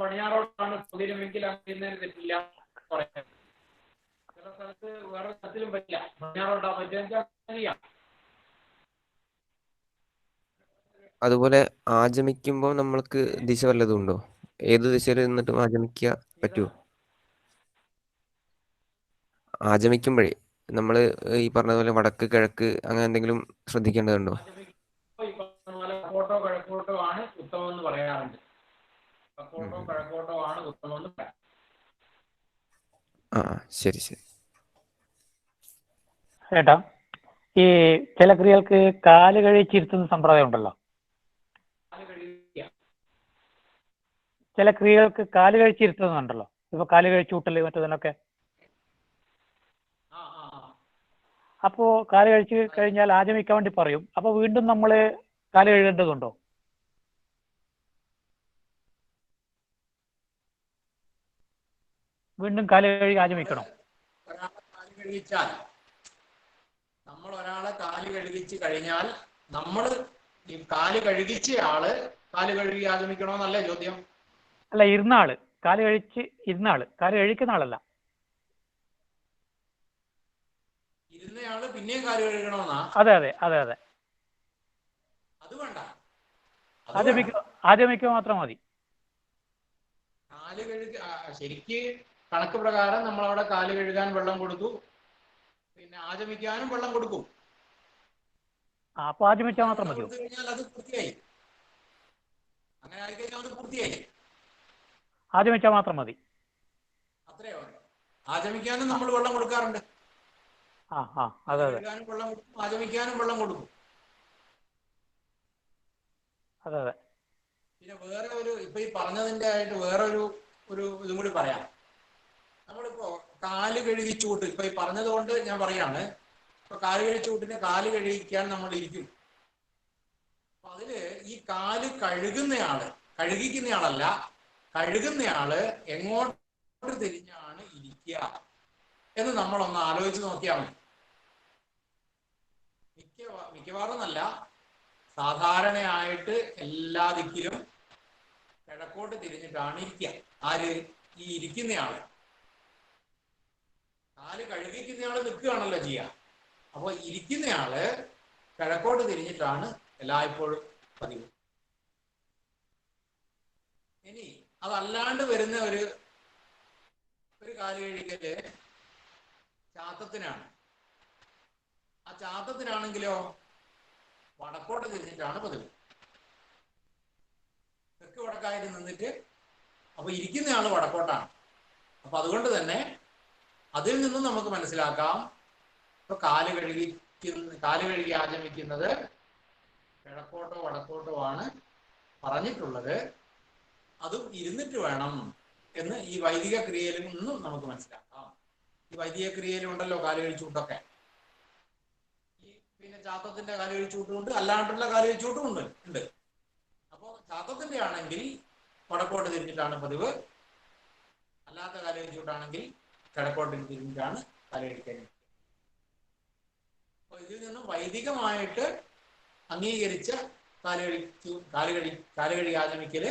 പടിഞ്ഞാറോട്ടാണ് സൗകര്യമെങ്കിൽ അങ്ങനെ തെറ്റില്ല പറയാം. ചില സ്ഥലത്ത് വേറെ സ്ഥലത്തിലും പറ്റില്ല, പടിഞ്ഞാറോട്ടാ പറ്റിയ. അതുപോലെ ആചമിക്കുമ്പോൾ നമ്മൾക്ക് ദിശ വല്ലതും ഉണ്ടോ? ഏത് ദിശയിൽ നിന്നിട്ടും ആചമിക്കാൻ പറ്റുമോ? ആചമിക്കുമ്പോഴേ നമ്മൾ ഈ പറഞ്ഞ പോലെ വടക്ക് കിഴക്ക് അങ്ങനെ എന്തെങ്കിലും ശ്രദ്ധിക്കേണ്ടതുണ്ടോ? വടക്കോട്ടോ കിഴക്കോട്ടോ ആണ് ഉത്തമം എന്ന് പറയാറുണ്ട്. വടക്കോട്ടോ കിഴക്കോട്ടോ ആണ് ഉത്തമം എന്ന് പറയാം. ശരി ശരി. ചേട്ടാ, ഈ ചില ക്രിയകൾക്ക് കാല് കഴിച്ചിരുത്തുന്ന സമ്പ്രദായം ഉണ്ടല്ലോ. ചില ക്രിയകൾക്ക് കാല് കഴിച്ചിരുത്തുന്നുണ്ടല്ലോ. ഇപ്പൊ കാല് കഴിച്ചൂട്ടല് മറ്റതിനൊക്കെ. അപ്പോ കാല് കഴിച്ച് കഴിഞ്ഞാൽ ആചമിക്കാൻ വേണ്ടി പറയും. അപ്പൊ വീണ്ടും നമ്മള് കാല് കഴുകേണ്ടതുണ്ടോ? വീണ്ടും കാല് കഴുകി ആചമിക്കണോ? നമ്മൾ ഒരാളെ കാല് കഴുകിച്ച് കഴിഞ്ഞാൽ നമ്മൾ ഈ കാല് കഴുകിച്ച ആള് കാല് കഴുകി ആചമിക്കണോന്നല്ലേ ചോദ്യം? അല്ല, ഇരുന്ന ആള് കാല് കഴിച്ച് ഇരുന്ന ആള്, കാല് കഴിക്കുന്ന ആളല്ല. ഇരുന്നയാള് പിന്നെയും കാല് കഴുകണമെന്നാ? അതെ അതെ അതെ അതെ. അത് വേണ്ട, ആചമിക്കുക മാത്രം മതി. കാല് കഴുകി ശരിക്ക് കണക്ക് പ്രകാരം നമ്മൾ അവിടെ കാല് കഴുകാൻ വെള്ളം കൊടുത്തു, പിന്നെ ആചമിക്കാനും വെള്ളം കൊടുക്കും. അപ്പൊ ആചമിച്ചാൽ മാത്രം മതിയോ? കഴിഞ്ഞാൽ അത് പൂർത്തിയായി. അങ്ങനെ ആയിക്കഴിഞ്ഞാൽ അത് പൂർത്തിയായി. ആചമിച്ചാൽ മാത്രം മതി. അത്രയോ? ആചമിക്കാനും നമ്മൾ വെള്ളം കൊടുക്കാറുണ്ട്. അതെ അതെ വെള്ളം കൊടുക്കും, ആചമിക്കാനും വെള്ളം കൊടുക്കും. അതെ അതെ. പിന്നെ വേറെ ഒരു ഇപ്പൊ ഈ പറഞ്ഞതിന്റെ ആയിട്ട് വേറൊരു ഇതും കൂടി പറയാം. നമ്മളിപ്പോ കാല് കഴുകിച്ചൂട്ട് ഇപ്പൊ ഈ പറഞ്ഞത് കൊണ്ട് ഞാൻ പറയാണ്. ഇപ്പൊ കാല് കഴുകിച്ചൂട്ടിന് കാല് കഴുകിക്കാൻ നമ്മൾ ഇരിക്കും. അപ്പൊ അതില് ഈ കാല് കഴുകിക്കുന്നയാളല്ല, കഴുകുന്നയാള് എങ്ങോട്ട് തിരിഞ്ഞാണ് ഇരിക്കുക എന്ന് നമ്മളൊന്ന് ആലോചിച്ച് നോക്കിയാൽ മതി. മിക്കവാറും നല്ല സാധാരണയായിട്ട് എല്ലാ ദിക്കിലും കിഴക്കോട്ട് തിരിഞ്ഞിട്ടാണ് ഇരിക്കുക. ആര്? ഈ ഇരിക്കുന്നയാള്. കാല് കഴുകിക്കുന്നയാള് നിൽക്കുകയാണല്ലോ ചെയ്യുക. അപ്പൊ ഇരിക്കുന്നയാള് കിഴക്കോട്ട് തിരിഞ്ഞിട്ടാണ് എല്ലായ്പ്പോഴും പതിവ്. ഇനി അതല്ലാണ്ട് വരുന്ന ഒരു കാല് കഴുകല് ചാത്തത്തിനാണ്. ആ ചാത്തത്തിനാണെങ്കിലോ വടക്കോട്ട് തിരിഞ്ഞിട്ടാണ് പതിവ്. തെക്ക് വടക്കായിട്ട് നിന്നിട്ട്, അപ്പൊ ഇരിക്കുന്നയാള് വടക്കോട്ടാണ്. അപ്പൊ അതുകൊണ്ട് തന്നെ അതിൽ നിന്നും നമുക്ക് മനസ്സിലാക്കാം, ഇപ്പൊ കാല് കഴുകി ആചമിക്കുന്നത് കിഴക്കോട്ടോ വടക്കോട്ടോ ആണ് പറഞ്ഞിട്ടുള്ളത്. അതും ഇരുന്നിട്ട് വേണം എന്ന് ഈ വൈദിക ക്രിയയിൽ നിന്നും നമുക്ക് മനസ്സിലാക്കാം. ഈ വൈദിക ക്രിയയിലുണ്ടല്ലോ കാല് കഴിച്ചൂട്ടൊക്കെ. പിന്നെ ചാത്തത്തിന്റെ കാല് കഴിച്ചൂട്ടുമുണ്ട്, അല്ലാണ്ടുള്ള കാല് കഴിച്ചൂട്ടും ഉണ്ട്. അപ്പോ ചാത്തത്തിന്റെ ആണെങ്കിൽ വടക്കോട്ട് തിരിഞ്ഞിട്ടാണ് പതിവ്. അല്ലാത്ത കാല് കഴിച്ചൂട്ടാണെങ്കിൽ കിഴക്കോട്ട് തിരിഞ്ഞിട്ടാണ് കാല് കഴിക്കാൻ. അപ്പൊ ഇതിൽ നിന്നും വൈദികമായിട്ട് അംഗീകരിച്ച കാലുകഴുകി ആചമിക്കല്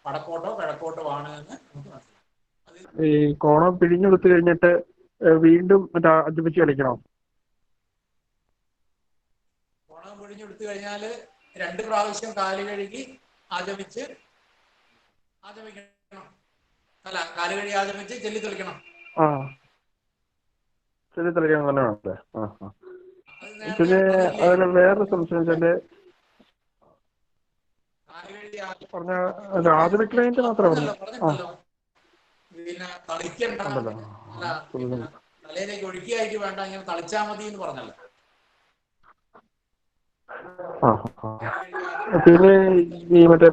വടക്കോട്ടോ കിഴക്കോട്ടോ ആണ് എന്ന് നമുക്ക് മനസ്സിലാക്കാം. ഈ കോണം പിഴിഞ്ഞെടുത്തു കഴിഞ്ഞിട്ട് വീണ്ടും ആചമിച്ച് കളിക്കണോ? കോണം പിഴിഞ്ഞെടുത്തു കഴിഞ്ഞാല് 2 പ്രാവശ്യം കാല് കഴുകി ആചമിക്കണം. അല്ല, കാല് കഴുകി ആചമിച്ച് ചെല്ലി തെളിക്കണം. ചെല്ലി തെളിക്കണം തന്നെയാണല്ലേ? പിന്നെ അതിന് വേറൊരു സംശയം വെച്ചാല് പറഞ്ഞ ആചമിക്കണേന്റെ മാത്രമേ പറഞ്ഞല്ലോ പിന്നെ തളിക്കണ്ട, തലയിലേക്ക് ഒഴുക്കിയായിട്ട് വേണ്ട, ഇങ്ങനെ തളിച്ചാൽ മതി എന്ന് പറഞ്ഞല്ലോ. പിന്നെ ഈ മറ്റേ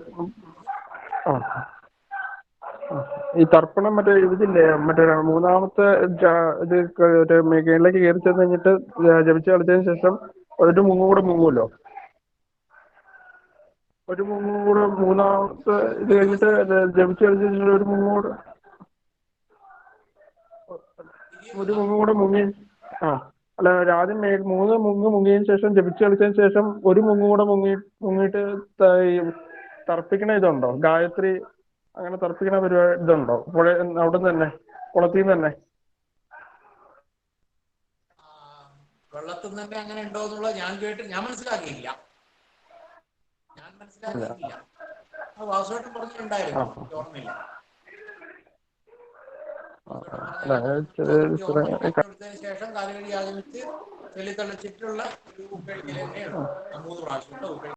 ഈ തർപ്പണം മറ്റേ ഇതില്ലേ മറ്റേ മൂന്നാമത്തെ ഇത് മറ്റേ മേഖലയിലേക്ക് കയറി ചെന്ന് കഴിഞ്ഞിട്ട് ജപിച്ച് കളിച്ചതിന് ശേഷം ഒരു മുങ്ങും കൂടെ മുങ്ങുമല്ലോ. ഒരു മുങ്ങും കൂടെ മൂന്നാമത്തെ ഇത് കഴിഞ്ഞിട്ട് ജപിച്ച് കളിച്ചതിന് ശേഷം ഒരു മുങ്ങും കൂടെ മുങ്ങി. ആ അല്ല, ആദ്യം മൂന്ന് മുങ്ങിയതിന് ശേഷം ജപിച്ച് കളിച്ചതിന് ശേഷം ഒരു മുങ്ങും കൂടെ മുങ്ങിയിട്ട് തർപ്പിക്കണ ഇതുണ്ടോ? ഗായത്രി അങ്ങനെ തർപ്പിക്കണ പരിപാടി ഇതുണ്ടോ അവിടെ നിന്ന് തന്നെ, കുളത്തിൽ നിന്ന് തന്നെ? വെള്ളത്തിൽ തന്നെ അങ്ങനെ ഉണ്ടോ എന്നുള്ളത് ഞാൻ മനസ്സിലാക്കിയില്ല. വാസുവായിട്ട് പറഞ്ഞിട്ടുണ്ടായിരുന്നു, ഓർമ്മയില്ല. ശേഷം കാലുകഴുകി ആചരിച്ച് ചൊല്ലിത്തളിച്ചിട്ടുള്ള ഒരു ഉപ്പഴിക്കൽ തന്നെയാണ്. 3 പ്രാവശ്യം